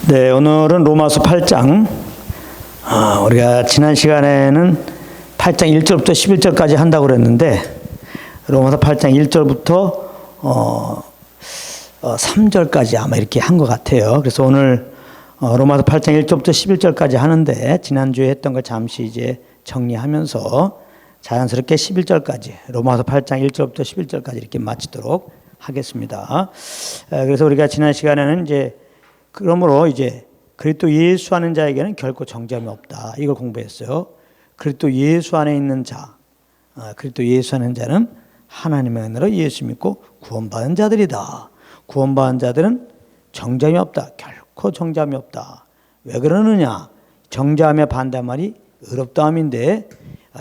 네, 오늘은 로마서 8장. 우리가 지난 시간에는 8장 1절부터 11절까지 한다고 그랬는데, 로마서 8장 1절부터 3절까지 아마 이렇게 한 것 같아요. 그래서 오늘 로마서 8장 1절부터 11절까지 하는데, 지난주에 했던 걸 잠시 이제 정리하면서 자연스럽게 11절까지, 로마서 8장 1절부터 11절까지 이렇게 마치도록 하겠습니다. 그래서 우리가 지난 시간에는 이제 그러므로 이제 그리스도 예수 하는 자에게는 결코 정죄함이 없다, 이걸 공부했어요. 그리스도 예수 안에 있는 자, 그리스도 예수 하는 자는 하나님의 은혜로 예수 믿고 구원받은 자들이다. 구원받은 자들은 정죄함이 없다. 결코 정죄함이 없다. 왜 그러느냐? 정죄함에 반대한 말이 의롭다함인데,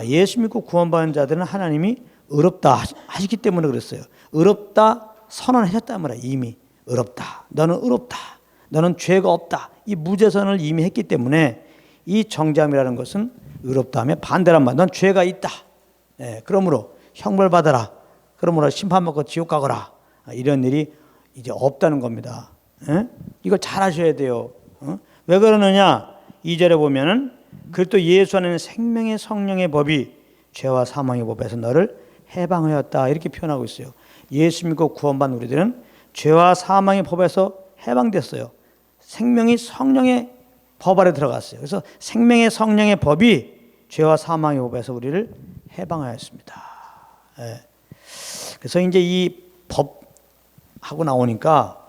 예수 믿고 구원받은 자들은 하나님이 의롭다 하시기 때문에 그랬어요. 의롭다 선언하셨단 말이야. 이미 의롭다. 너는 의롭다. 너는 죄가 없다. 이 무죄선을 이미 했기 때문에 이 정죄함이라는 것은 의롭다함에 반대란 말. 넌 죄가 있다. 그러므로 형벌 받아라. 그러므로 심판받고 지옥 가거라. 이런 일이 이제 없다는 겁니다. 이걸 잘 하셔야 돼요. 왜 그러느냐? 2절에 보면은 그리스도 예수 안에는 생명의 성령의 법이 죄와 사망의 법에서 너를 해방하였다, 이렇게 표현하고 있어요. 예수 믿고 구원받은 우리들은 죄와 사망의 법에서 해방됐어요. 생명이 성령의 법 아래 들어갔어요. 그래서 생명의 성령의 법이 죄와 사망의 법에서 우리를 해방하였습니다. 그래서 이제 이 법하고 나오니까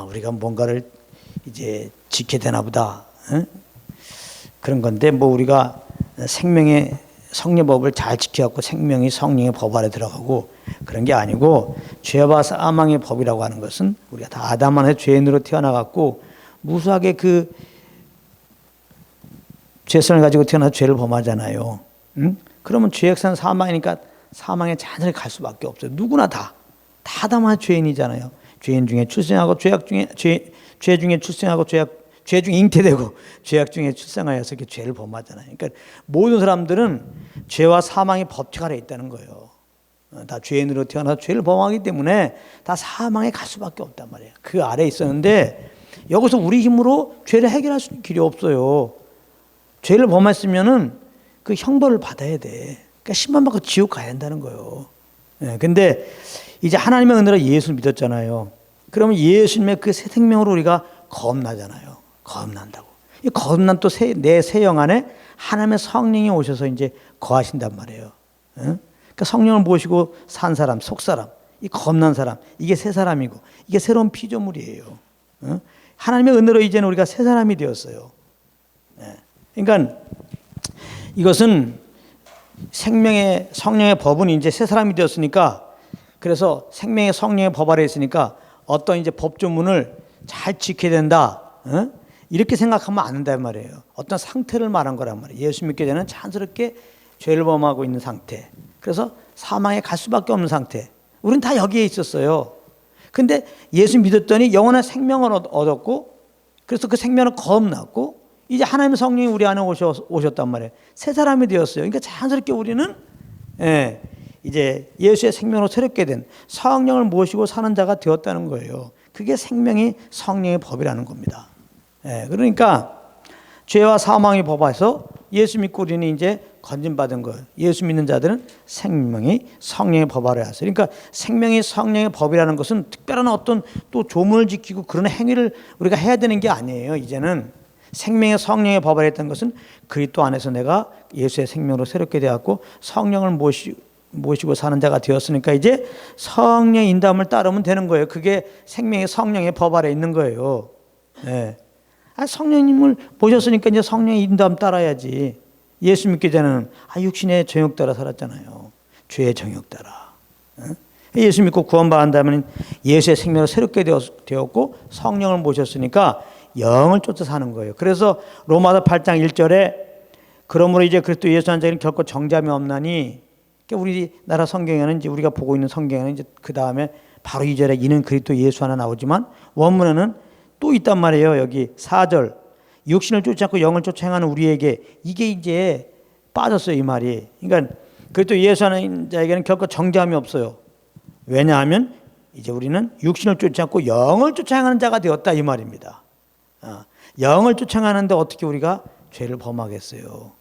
우리가 뭔가를 이제 지켜야 되나 보다, 그런 건데, 뭐 우리가 생명의 성령의 법을 잘 지켜갖고 생명이 성령의 법 아래 들어가고 그런 게 아니고, 죄와 사망의 법이라고 하는 것은 우리가 다 아담 안에 죄인으로 태어나갖고 무수하게 그 죄성을 가지고 태어나서 죄를 범하잖아요. 그러면 죄액선 사망이니까 사망에 잔뜩 갈 수밖에 없어요. 누구나 다 아담 안에 죄인이잖아요. 죄인 중에 출생하고 죄악 중에 죄 중에 출생하고 죄 중에 잉태되고 죄악 중에 출생하여서 이렇게 죄를 범하잖아요. 그러니까 모든 사람들은 죄와 사망의 법칙 아래 있다는 거예요. 다 죄인으로 태어나서 죄를 범하기 때문에 다 사망에 갈 수밖에 없단 말이에요. 그 아래에 있었는데, 여기서 우리 힘으로 죄를 해결할 수 있는 길이 없어요. 죄를 범했으면은 그 형벌을 받아야 돼. 그러니까 심판받고 지옥 가야 한다는 거예요. 근데 이제 하나님의 은혜로 예수를 믿었잖아요. 그러면 예수님의 그 새 생명으로 우리가 거듭나잖아요. 거듭난다고. 이 거듭난 또 내 새 영 안에 하나님의 성령이 오셔서 이제 거하신단 말이에요. 그러니까 성령을 모시고 산 사람, 속 사람, 이 거듭난 사람, 이게 새 사람이고, 이게 새로운 피조물이에요. 하나님의 은혜로 이제는 우리가 새 사람이 되었어요. 그러니까 이것은 생명의 성령의 법은 이제 새 사람이 되었으니까, 그래서 생명의 성령의 법 아래 있으니까 어떤 이제 법조문을 잘 지켜야 된다, 이렇게 생각하면 안 된단 말이에요. 어떤 상태를 말한 거란 말이에요. 예수 믿게 되는 자연스럽게 죄를 범하고 있는 상태, 그래서 사망에 갈 수밖에 없는 상태. 우리는 다 여기에 있었어요. 근데 예수 믿었더니 영원한 생명을 얻었고, 그래서 그 생명을 거듭났고, 이제 하나님의 성령이 우리 안에 오셨단 말이에요. 새 사람이 되었어요. 그러니까 자연스럽게 우리는 이제 예수의 생명으로 새롭게 된 성령을 모시고 사는 자가 되었다는 거예요. 그게 생명이 성령의 법이라는 겁니다. 그러니까 죄와 사망의 법에서 예수 믿고 우리는 이제 건진받은 거예요. 예수 믿는 자들은 생명이 성령의 법 아래 왔어요. 그러니까 생명이 성령의 법이라는 것은 특별한 어떤 또 조문을 지키고 그런 행위를 우리가 해야 되는 게 아니에요. 이제는 생명의 성령의 법 아래 했던 것은 그리스도 안에서 내가 예수의 생명으로 새롭게 되었고 성령을 모시고 사는 자가 되었으니까 이제 성령의 인도함을 따르면 되는 거예요. 그게 생명의 성령의 법 아래 있는 거예요. 성령님을 모셨으니까 이제 성령의 인도함 따라야지. 예수 믿기 전에는 육신의 정욕 따라 살았잖아요. 죄의 정욕 따라. 예수 믿고 구원받는다면 예수의 생명으로 새롭게 되었고 성령을 모셨으니까 영을 쫓아 사는 거예요. 그래서 로마서 8장 1절에 그러므로 이제 그리스도 예수 한 자에게는 결코 정죄함이 없나니, 우리나라 성경에는 이제 우리가 보고 있는 성경에는 이제 그 다음에 바로 2절에 이는 그리스도 예수 하나 나오지만 원문에는 또 있단 말이에요. 여기 4절, 육신을 쫓지 않고 영을 쫓아 행하는 우리에게, 이게 이제 빠졌어요, 이 말이. 그러니까 그리스도 예수 하는 자에게는 결코 정죄함이 없어요. 왜냐하면 이제 우리는 육신을 쫓지 않고 영을 쫓아 행하는 자가 되었다, 이 말입니다. 영을 쫓아가는데 어떻게 우리가 죄를 범하겠어요?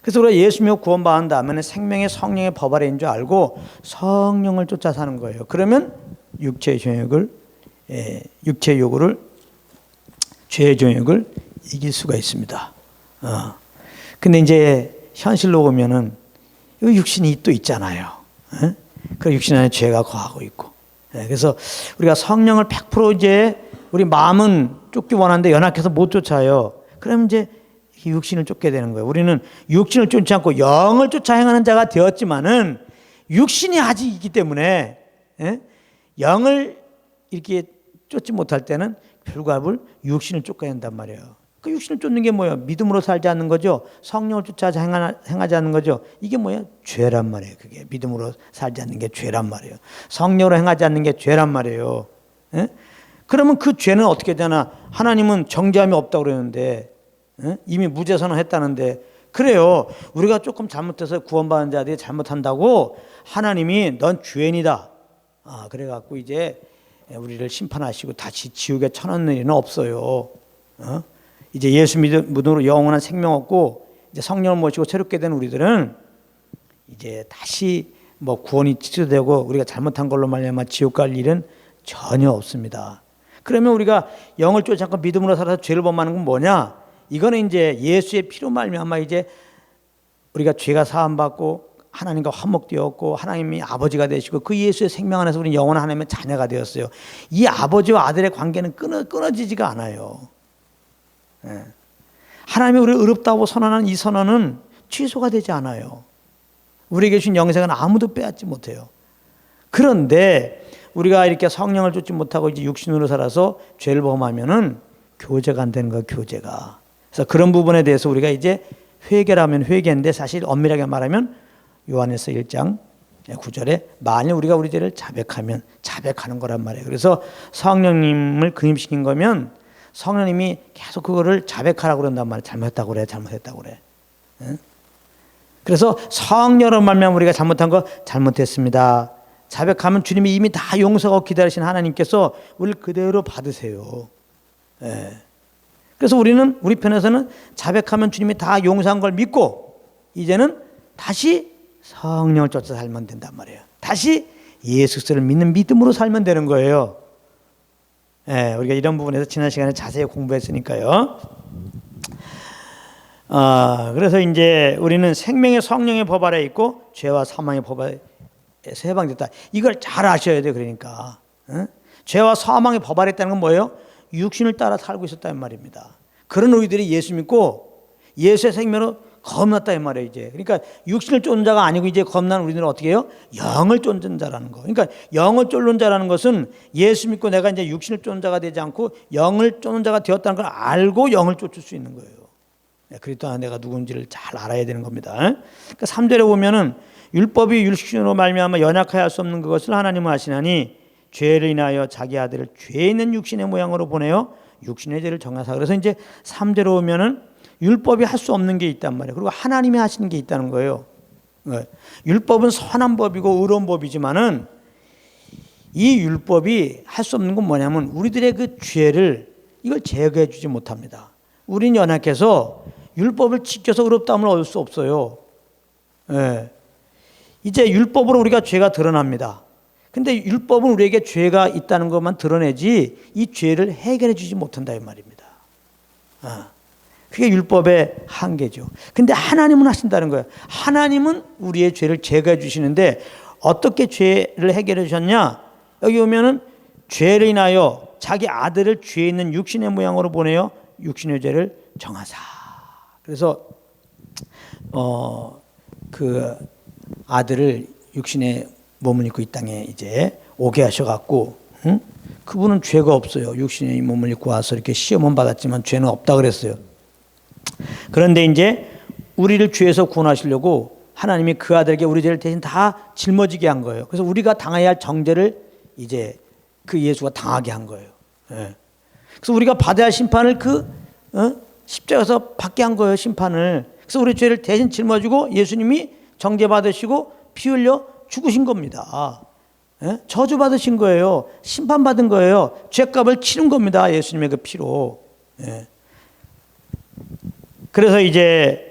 그래서 우리가 예수 믿고 구원받은 다음에는 생명의 성령의 법 아래인 줄 알고 성령을 쫓아 사는 거예요. 그러면 육체의 욕구를 죄의 정욕을 이길 수가 있습니다. 근데 이제 현실로 보면은 이 육신이 또 있잖아요. 그 육신 안에 죄가 거하고 있고. 그래서 우리가 성령을 100% 이제 우리 마음은 쫓기 원하는데 연약해서 못 쫓아요. 그러면 이제 육신을 쫓게 되는 거예요. 우리는 육신을 쫓지 않고 영을 쫓아 행하는 자가 되었지만은 육신이 아직 있기 때문에 영을 이렇게 쫓지 못할 때는 결과를 육신을 쫓아야 한단 말이에요. 그 육신을 쫓는 게 뭐예요? 믿음으로 살지 않는 거죠. 성령을 쫓아 행하지 않는 거죠. 이게 뭐야? 죄란 말이에요. 그게 믿음으로 살지 않는 게 죄란 말이에요. 성령으로 행하지 않는 게 죄란 말이에요. 그러면 그 죄는 어떻게 되나? 하나님은 정죄함이 없다고 그러는데 이미 무죄 선언했다는데 그래요. 우리가 조금 잘못해서 구원받은 자들이 잘못한다고 하나님이 넌 죄인이다. 그래갖고 이제 우리를 심판하시고 다시 지옥에 쳐넣는 일은 없어요. 이제 예수 믿음으로 영원한 생명 얻고 이제 성령을 모시고 새롭게 된 우리들은 이제 다시 뭐 구원이 취소되고 우리가 잘못한 걸로 말미암아 지옥 갈 일은 전혀 없습니다. 그러면 우리가 영을 쫓지 않고 믿음으로 살아서 죄를 범하는 건 뭐냐? 이거는 이제 예수의 피로 말미암아 이제 우리가 죄가 사함 받고 하나님과 화목되었고 하나님이 아버지가 되시고 그 예수의 생명 안에서 우리는 영원한 하나님의 자녀가 되었어요. 이 아버지와 아들의 관계는 끊어지지가 않아요. 하나님이 우리를 의롭다고 선언하는 이 선언은 취소가 되지 않아요. 우리에게 주신 영생은 아무도 빼앗지 못해요. 그런데 우리가 이렇게 성령을 쫓지 못하고 이제 육신으로 살아서 죄를 범하면은 교제가 안 되는 거예요. 교제가. 그래서 그런 부분에 대해서 우리가 이제 회개라면 회개인데 사실 엄밀하게 말하면 요한에서 1장 9절에 만일 우리가 우리 죄를 자백하면 자백하는 거란 말이에요. 그래서 성령님을 근임시킨 거면 성령님이 계속 그거를 자백하라고 그런단 말이에요. 잘못했다고 그래, 잘못했다고 그래. 그래서 성령으로 말미암아 우리가 잘못한 거 잘못했습니다. 자백하면 주님이 이미 다 용서하고 기다리신 하나님께서 우리를 그대로 받으세요. 그래서 우리는 우리 편에서는 자백하면 주님이 다 용서한 걸 믿고 이제는 다시 성령을 쫓아 살면 된단 말이에요. 다시 예수 그리스도를 믿는 믿음으로 살면 되는 거예요. 우리가 이런 부분에서 지난 시간에 자세히 공부했으니까요. 그래서 이제 우리는 생명의 성령의 법 아래 있고 죄와 사망의 법 아래에서 해방됐다. 이걸 잘 아셔야 돼요. 그러니까 죄와 사망의 법 아래 있다는 건 뭐예요? 육신을 따라 살고 있었다는 말입니다. 그런 우리들이 예수 믿고 예수의 생명으로 겁났다 이 말이에요. 이제 그러니까 육신을 쫓는 자가 아니고 이제 겁난 우리들은 어떻게 해요? 영을 쫓는 자라는 거. 그러니까 영을 쫓는 자라는 것은 예수 믿고 내가 이제 육신을 쫓는 자가 되지 않고 영을 쫓는 자가 되었다는 걸 알고 영을 쫓을 수 있는 거예요. 그리스도 내가 누군지를 잘 알아야 되는 겁니다. 그러니까 3절에 보면은 율법이 육신으로 말미암아 연약하여 할 수 없는 그것을 하나님은 하시나니 죄를 인하여 자기 아들을 죄 있는 육신의 모양으로 보내어 육신의 죄를 정하사. 그래서 이제 3절에 오면은 율법이 할 수 없는 게 있단 말이에요. 그리고 하나님이 하시는 게 있다는 거예요. 율법은 선한 법이고 의로운 법이지만은 이 율법이 할 수 없는 건 뭐냐면 우리들의 그 죄를 이걸 제거해 주지 못합니다. 우린 연약해서 율법을 지켜서 의롭다함을 얻을 수 없어요. 이제 율법으로 우리가 죄가 드러납니다. 근데 율법은 우리에게 죄가 있다는 것만 드러내지 이 죄를 해결해 주지 못한다 이 말입니다. 그게 율법의 한계죠. 근데 하나님은 하신다는 거예요. 하나님은 우리의 죄를 제거해 주시는데 어떻게 죄를 해결해 주셨냐? 여기 보면은 죄를 인하여 자기 아들을 죄 있는 육신의 모양으로 보내어 육신의 죄를 정하사. 그래서 그 아들을 육신의 몸을 입고 이 땅에 이제 오게 하셔갖고, 그분은 죄가 없어요. 육신의 몸을 입고 와서 이렇게 시험은 받았지만 죄는 없다 그랬어요. 그런데 이제 우리를 죄에서 구원하시려고 하나님이 그 아들에게 우리 죄를 대신 다 짊어지게 한 거예요. 그래서 우리가 당해야 할 정죄를 이제 그 예수가 당하게 한 거예요. 그래서 우리가 받아야 할 심판을 십자가에서 받게 한 거예요. 심판을. 그래서 우리 죄를 대신 짊어지고 예수님이 정죄 받으시고 피 흘려 죽으신 겁니다. 예? 저주받으신 거예요. 심판받은 거예요. 죄값을 치른 겁니다. 예수님의 그 피로. 예. 그래서 이제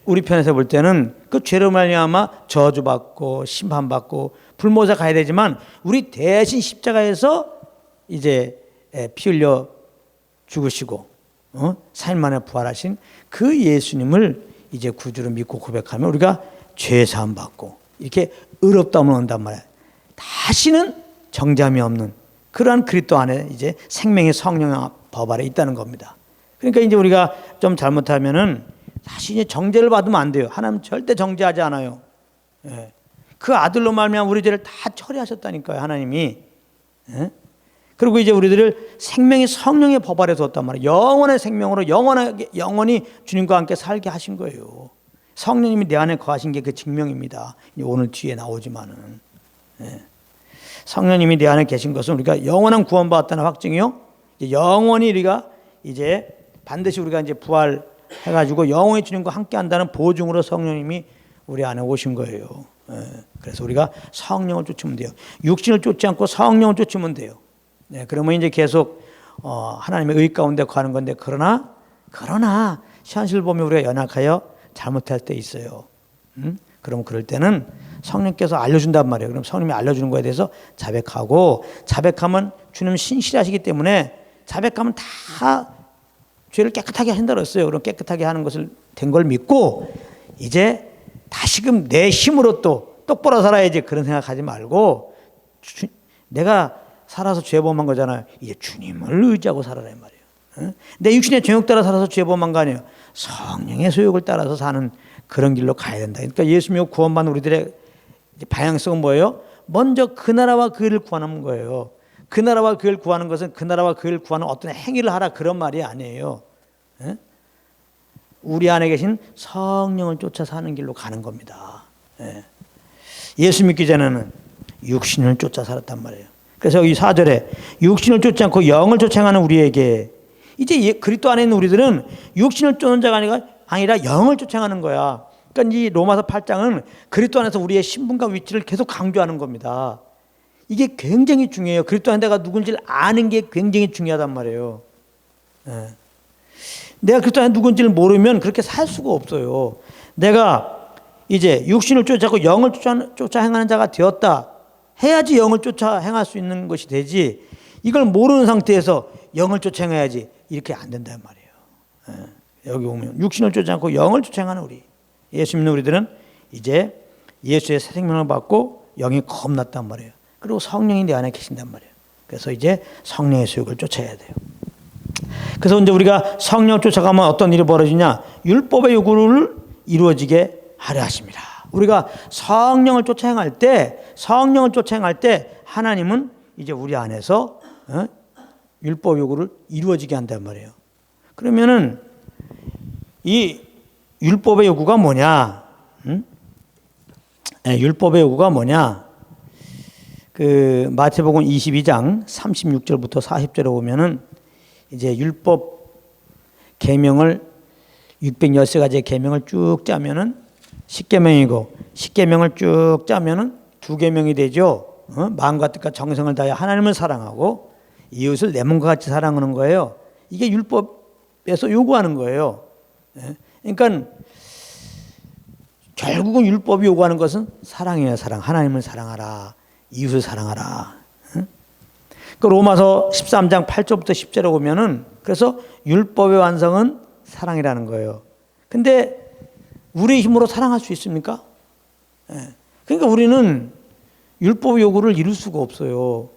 우리 편에서 볼 때는 그 죄로 말미암아 저주받고 심판받고 불모자 가야 되지만 우리 대신 십자가에서 이제 피 흘려 죽으시고 3일 만에 부활하신 그 예수님을 이제 구주로 믿고 고백하면 우리가 죄 사함 받고 이렇게 의롭다함을 얻는단 말이에요. 다시는 정잠이 없는 그러한 그리스도 안에 이제 생명의 성령의 법 아래 있다는 겁니다. 그러니까 이제 우리가 좀 잘못하면은 다시 이제 정죄를 받으면 안 돼요. 하나님 절대 정죄하지 않아요. 예. 그 아들로 말미암아 우리 죄를 다 처리하셨다니까요, 하나님이. 예? 그리고 이제 우리들을 생명의 성령의 법 아래 뒀단 말이에요. 영원의 생명으로 영원히 주님과 함께 살게 하신 거예요. 성령님이 내 안에 거하신 게 그 증명입니다. 오늘 뒤에 나오지만은. 예. 성령님이 내 안에 계신 것은 우리가 영원한 구원받았다는 확증이요. 영원히 우리가 이제 반드시 우리가 이제 부활해가지고 영원히 주님과 함께 한다는 보증으로 성령님이 우리 안에 오신 거예요. 예. 그래서 우리가 성령을 쫓으면 돼요. 육신을 쫓지 않고 성령을 쫓으면 돼요. 네, 그러면 이제 계속 하나님의 의 가운데 거하는 건데 그러나 현실 보면 우리가 연약하여 잘못할 때 있어요. 그럼 그럴 때는 성령께서 알려준단 말이에요. 그럼 성령님이 알려주는 거에 대해서 자백하고 자백하면 주님 신실하시기 때문에 자백하면 다 죄를 깨끗하게 한다고 했어요. 그럼 깨끗하게 하는 것을 된 걸 믿고 이제 다시금 내 힘으로 또 똑바로 살아야지 그런 생각하지 말고 내가 살아서 죄범한 거잖아요. 이제 주님을 의지하고 살아란 말이에요. 내 육신의 정욕 따라 살아서 죄범한 거 아니에요. 성령의 소욕을 따라서 사는 그런 길로 가야 된다. 그러니까 예수님이 구원받는 우리들의 방향성은 뭐예요? 먼저 그 나라와 그 일을 구하는 거예요. 그 나라와 그 일을 구하는 것은 그 나라와 그 일을 구하는 어떤 행위를 하라 그런 말이 아니에요. 우리 안에 계신 성령을 쫓아 사는 길로 가는 겁니다. 예수 믿기 전에는 육신을 쫓아 살았단 말이에요. 그래서 여기 4절에 육신을 쫓지 않고 영을 쫓아 행하는 우리에게 이제 그리스도 안에 있는 우리들은 육신을 쫓는 자가 아니라 영을 쫓아 행하는 거야. 그러니까 이 로마서 8장은 그리스도 안에서 우리의 신분과 위치를 계속 강조하는 겁니다. 이게 굉장히 중요해요. 그리스도 안에 내가 누군지를 아는 게 굉장히 중요하단 말이에요. 내가 그리스도 안에 누군지를 모르면 그렇게 살 수가 없어요. 내가 이제 육신을 쫓아고 영을 쫓아 행하는 자가 되었다. 해야지 영을 쫓아 행할 수 있는 것이 되지. 이걸 모르는 상태에서 영을 쫓아 행해야지. 이렇게 안 된단 말이에요. 여기 보면 육신을 쫓지 않고 영을 쫓아 행하는 우리. 예수 믿는 우리들은 이제 예수의 새 생명을 받고 영이 겁났단 말이에요. 그리고 성령이 내 안에 계신단 말이에요. 그래서 이제 성령의 소욕을 쫓아야 돼요. 그래서 이제 우리가 성령을 쫓아가면 어떤 일이 벌어지냐? 율법의 요구를 이루어지게 하려 하십니다. 우리가 성령을 쫓아 행할 때 하나님은 이제 우리 안에서 율법 요구를 이루어지게 한단 말이에요. 그러면은 이 율법의 요구가 뭐냐? 율법의 요구가 뭐냐? 그 마태복음 22장 36절부터 40절에 보면은 이제 율법 계명을 613가지의 계명을 쭉 짜면은 10계명이고 10계명을 쭉 짜면은 2계명이 되죠. 마음과 뜻과 정성을 다해 하나님을 사랑하고 이웃을 내 몸과 같이 사랑하는 거예요. 이게 율법에서 요구하는 거예요. 그러니까 결국은 율법이 요구하는 것은 사랑이에요. 사랑. 하나님을 사랑하라. 이웃을 사랑하라. 그 로마서 13장 8절부터 10절에 보면은 그래서 율법의 완성은 사랑이라는 거예요. 근데 우리의 힘으로 사랑할 수 있습니까? 그러니까 우리는 율법 요구를 이룰 수가 없어요.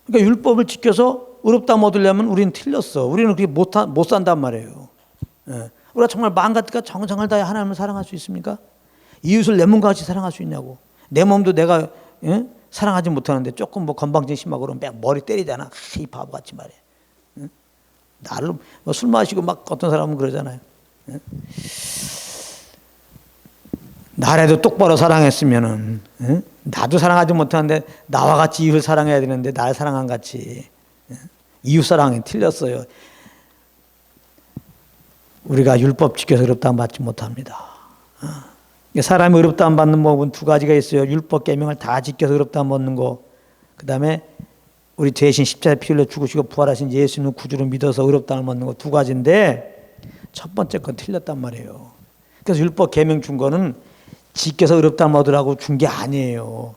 그러니까 율법을 지켜서 의롭다함 얻으려면 우리는 틀렸어. 우리는 그렇게 못 산단 말이에요. 우리가 정말 마음과 뜻과 정성을 다해 하나님을 사랑할 수 있습니까? 이웃을 내 몸과 같이 사랑할 수 있냐고. 내 몸도 내가 사랑하지 못하는데 조금 뭐 건방진 심하고 그러면 머리 때리잖아. 이 바보같이 말이야. 나를 술 마시고 막 어떤 사람은 그러잖아요. 나라도 똑바로 사랑했으면은 나도 사랑하지 못하는데 나와 같이 이웃을 사랑해야 되는데 나를 사랑한 같이 이웃 사랑이 틀렸어요. 우리가 율법 지켜서 의롭다함 받지 못합니다. 사람이 의롭다함 받는 법은 두 가지가 있어요. 율법 계명을 다 지켜서 의롭다함 받는 거, 그 다음에 우리 대신 십자가에 피 흘려 죽으시고 부활하신 예수님을 구주로 믿어서 의롭다함을 얻는 거 두 가지인데 첫 번째 건 틀렸단 말이에요. 그래서 율법 계명 준 거는 지켜서 의롭다함을 얻으라고 준 게 아니에요.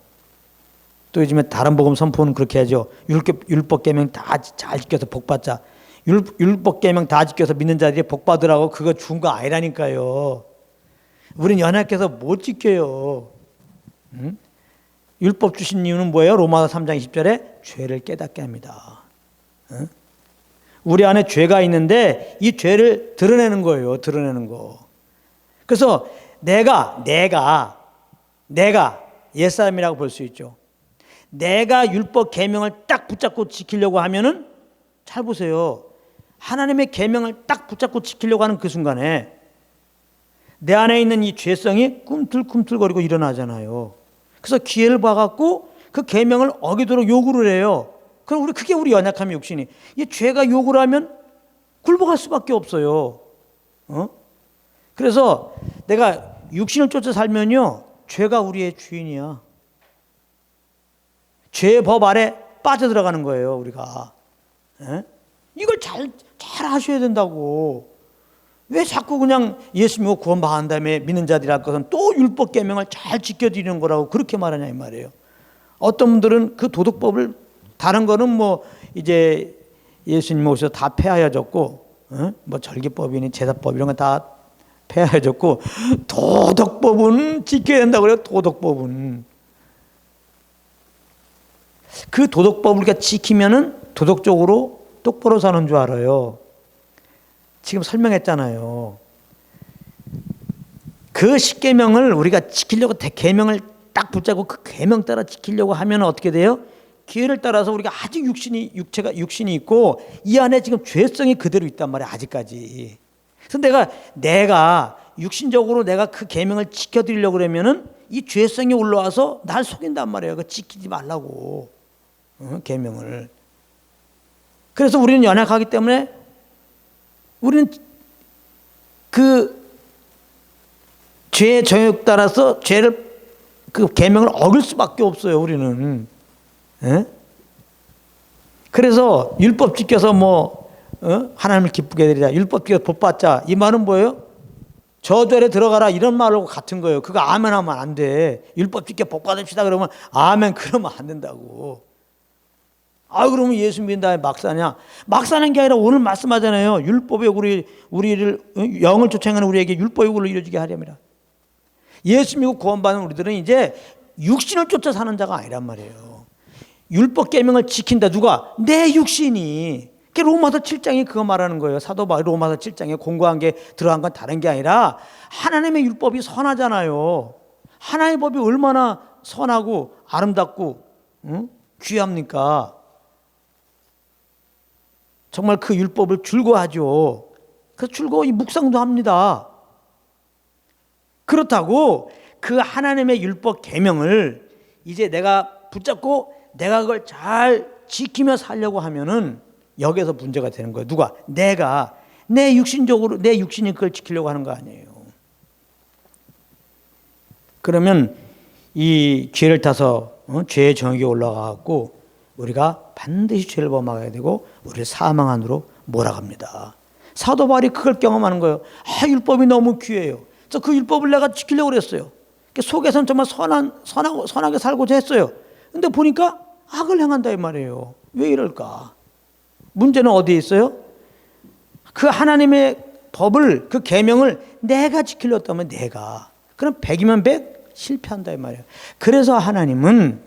또 요즘에 다른 복음 선포는 그렇게 하죠. 율법 계명 다 잘 지켜서 복 받자. 율법 계명 다 지켜서 믿는 자들이 복 받으라고 그거 준 거 아니라니까요. 우리는 연약해서 못 지켜요. 응? 율법 주신 이유는 뭐예요? 로마서 3장 20절에 죄를 깨닫게 합니다. 응? 우리 안에 죄가 있는데 이 죄를 드러내는 거예요. 드러내는 거. 그래서 내가 옛사람이라고 볼 수 있죠. 내가 율법 계명을 딱 붙잡고 지키려고 하면은 잘 보세요. 하나님의 계명을 딱 붙잡고 지키려고 하는 그 순간에 내 안에 있는 이 죄성이 꿈틀꿈틀거리고 일어나잖아요. 그래서 기회를 봐갖고 그 계명을 어기도록 요구를 해요. 그럼 그게 우리 연약함의 욕심이. 이 죄가 요구를 하면 굴복할 수밖에 없어요. 그래서 내가 육신을 쫓아 살면요, 죄가 우리의 주인이야. 죄의 법 아래 빠져들어가는 거예요, 우리가. 이걸 잘 하셔야 된다고. 왜 자꾸 그냥 예수 믿고 구원 받은 다음에 믿는 자들이 할 것은 또 율법 계명을 잘 지켜드리는 거라고 그렇게 말하냐 이 말이에요. 어떤 분들은 그 도덕법을, 다른 거는 뭐 이제 예수님 오셔서 다 폐하여졌고, 뭐 절기법이니 제사법 이런 거 다 폐하여졌고, 도덕법은 지켜야 된다고 그래요. 도덕법은. 그 도덕법을 우리가 지키면은 도덕적으로 똑바로 사는 줄 알아요. 지금 설명했잖아요. 그 십계명을 우리가 지키려고 계명을 딱 붙잡고 그 계명 따라 지키려고 하면 어떻게 돼요? 기회를 따라서 우리가 아직 육신이 있고 이 안에 지금 죄성이 그대로 있단 말이야, 아직까지. 그래서 내가 육신적으로 내가 그 계명을 지켜드리려고 그러면은 이 죄성이 올라와서 날 속인단 말이에요. 그 지키지 말라고. 계명을. 그래서 우리는 연약하기 때문에 우리는 그 죄의 정욕 따라서 그 계명을 어길 수밖에 없어요. 우리는. 그래서 율법 지켜서 하나님을 기쁘게 해드리자, 율법 지켜서 복 받자, 이 말은 뭐예요? 저절에 들어가라 이런 말하고 같은 거예요. 그거 아멘 하면 안 돼. 율법 지켜 복 받읍시다 그러면 아멘 그러면 안 된다고. 그러면 예수 믿는다 막 사냐? 막 사는 게 아니라 오늘 말씀하잖아요. 율법의 우리를 영을 쫓아가는 우리에게 율법의 요구를 이루어지게 하렵니다. 예수 믿고 구원받는 우리들은 이제 육신을 쫓아 사는 자가 아니란 말이에요. 율법 계명을 지킨다. 누가? 내 육신이. 로마서 7장이 그거 말하는 거예요. 사도 바울이 로마서 7장에 공고한 게 들어간 건 다른 게 아니라 하나님의 율법이 선하잖아요. 하나님의 법이 얼마나 선하고 아름답고 귀합니까? 정말 그 율법을 즐거워하죠. 그래서 즐거워 묵상도 합니다. 그렇다고 그 하나님의 율법 계명을 이제 내가 붙잡고 내가 그걸 잘 지키며 살려고 하면은 여기에서 문제가 되는 거예요. 누가? 내가 내 육신이 그걸 지키려고 하는 거 아니에요. 그러면 이 죄를 타서 죄의 정욕이 올라가고 우리가 반드시 죄를 범하게 되고 우리를 사망 안으로 몰아갑니다. 사도 바울이 그걸 경험하는 거예요. 율법이 너무 귀해요. 그래서 그 율법을 내가 지키려고 그랬어요. 속에서는 정말 선하게 살고자 했어요. 근데 보니까 악을 행한다 이 말이에요. 왜 이럴까? 문제는 어디에 있어요? 그 하나님의 법을, 그 계명을 내가 지키려 했다면 내가. 그럼 100이면 100 실패한다 이 말이에요. 그래서 하나님은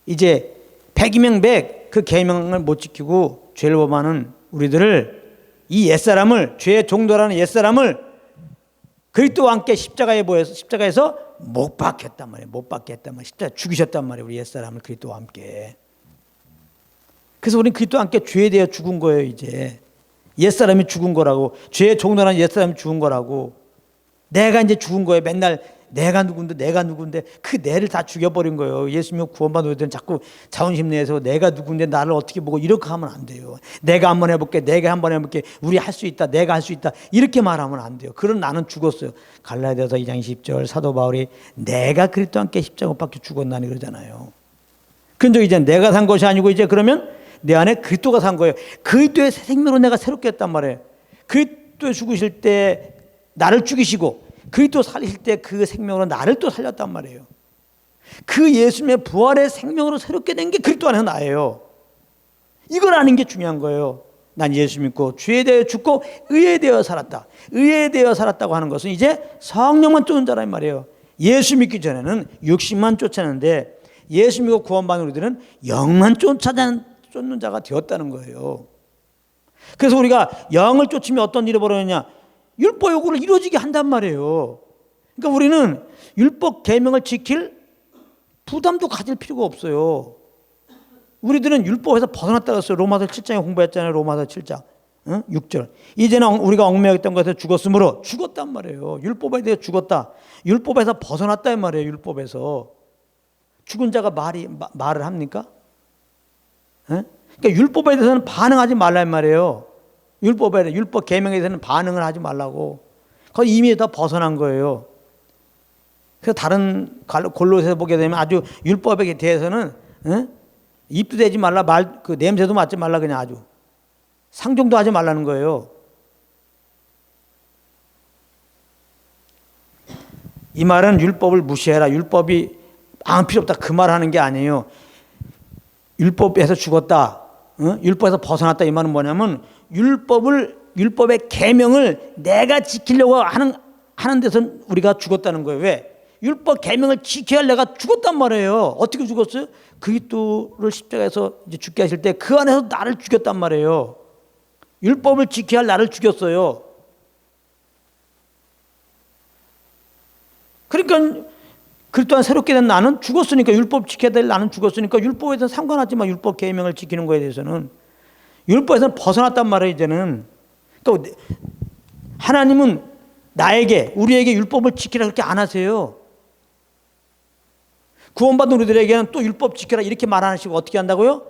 이제 100이면 100 그 계명을 못 지키고 죄를 범하는 우리들을, 이 옛사람을, 죄의 종도라는 옛사람을 그리스도와 함께 십자가에서 못 박혔단 말이에요. 못 박게 했단 말이에요. 십자가에 죽이셨단 말이에요. 우리 옛사람을 그리스도와 함께. 그래서 우리는 그리스도와 함께 죄에 대해 죽은 거예요. 이제 옛사람이 죽은 거라고. 죄의 종도라는 옛사람이 죽은 거라고. 내가 이제 죽은 거예요. 맨날 내가 누군데 그 내를 다 죽여버린 거예요. 예수 믿고 구원받은 우리들은 자꾸 자존심 내에서 내가 누군데 나를 어떻게 보고 이렇게 하면 안 돼요. 내가 한번 해볼게, 우리 할 수 있다, 내가 할 수 있다 이렇게 말하면 안 돼요. 그런 나는 죽었어요. 갈라디아서 2장 10절 사도 바울이 내가 그리스도와 함께 십자가 못 박혀 죽었나니 그러잖아요. 근데 이제 내가 산 것이 아니고 이제 그러면 내 안에 그리스도가 산 거예요. 그리스도의 새 생명으로 내가 새롭게 했단 말이에요. 그리스도 죽으실 때 나를 죽이시고 그리스도 살리실 때 그 생명으로 나를 또 살렸단 말이에요. 그 예수님의 부활의 생명으로 새롭게 된 게 그리스도 안에서 나예요. 이걸 아는 게 중요한 거예요. 난 예수 믿고 주에 대해 죽고 의에 대해 살았다. 의에 대해 살았다고 하는 것은 이제 성령만 쫓는 자란 말이에요. 예수 믿기 전에는 육신만 쫓았는데 예수 믿고 구원받은 우리들은 영만 쫓는 자가 되었다는 거예요. 그래서 우리가 영을 쫓으면 어떤 일이 벌어지냐? 율법 요구를 이루어지게 한단 말이에요. 그러니까 우리는 율법 계명을 지킬 부담도 가질 필요가 없어요. 우리들은 율법에서 벗어났다고 했어요. 로마서 7장에 공부했잖아요. 로마서 7장 6절. 이제는 우리가 얽매였던 것에서 죽었으므로 죽었단 말이에요. 율법에 대해 죽었다. 율법에서 벗어났다 이 말이에요. 율법에서. 죽은 자가 말을 합니까? 그러니까 율법에 대해서는 반응하지 말라 이 말이에요. 율법 계명에 대해서는 반응을 하지 말라고. 거의 이미 다 벗어난 거예요. 그래서 다른 골로새서 보게 되면 아주 율법에 대해서는 입도 대지 말라, 그 냄새도 맡지 말라, 그냥 아주 상종도 하지 말라는 거예요. 이 말은 율법을 무시해라, 율법이 아무 필요 없다, 그 말 하는 게 아니에요. 율법에서 죽었다, 율법에서 벗어났다, 이 말은 뭐냐면 율법의 계명을 내가 지키려고 하는 데서 우리가 죽었다는 거예요. 왜? 율법 계명을 지켜야 내가 죽었단 말이에요. 어떻게 죽었어요? 그리스도를 십자가에서 이제 죽게 하실 때 그 안에서 나를 죽였단 말이에요. 율법을 지켜야 할 나를 죽였어요. 그러니까 그리스도 안에 새롭게 된 나는 죽었으니까, 율법 지켜야 될 나는 죽었으니까 율법에 대해서는 상관하지 마. 율법 계명을 지키는 거에 대해서는 율법에서는 벗어났단 말이에요. 이제는 또 하나님은 우리에게 율법을 지키라 그렇게 안 하세요. 구원받은 우리들에게는 또 율법 지켜라 이렇게 말 안 하시고 어떻게 한다고요?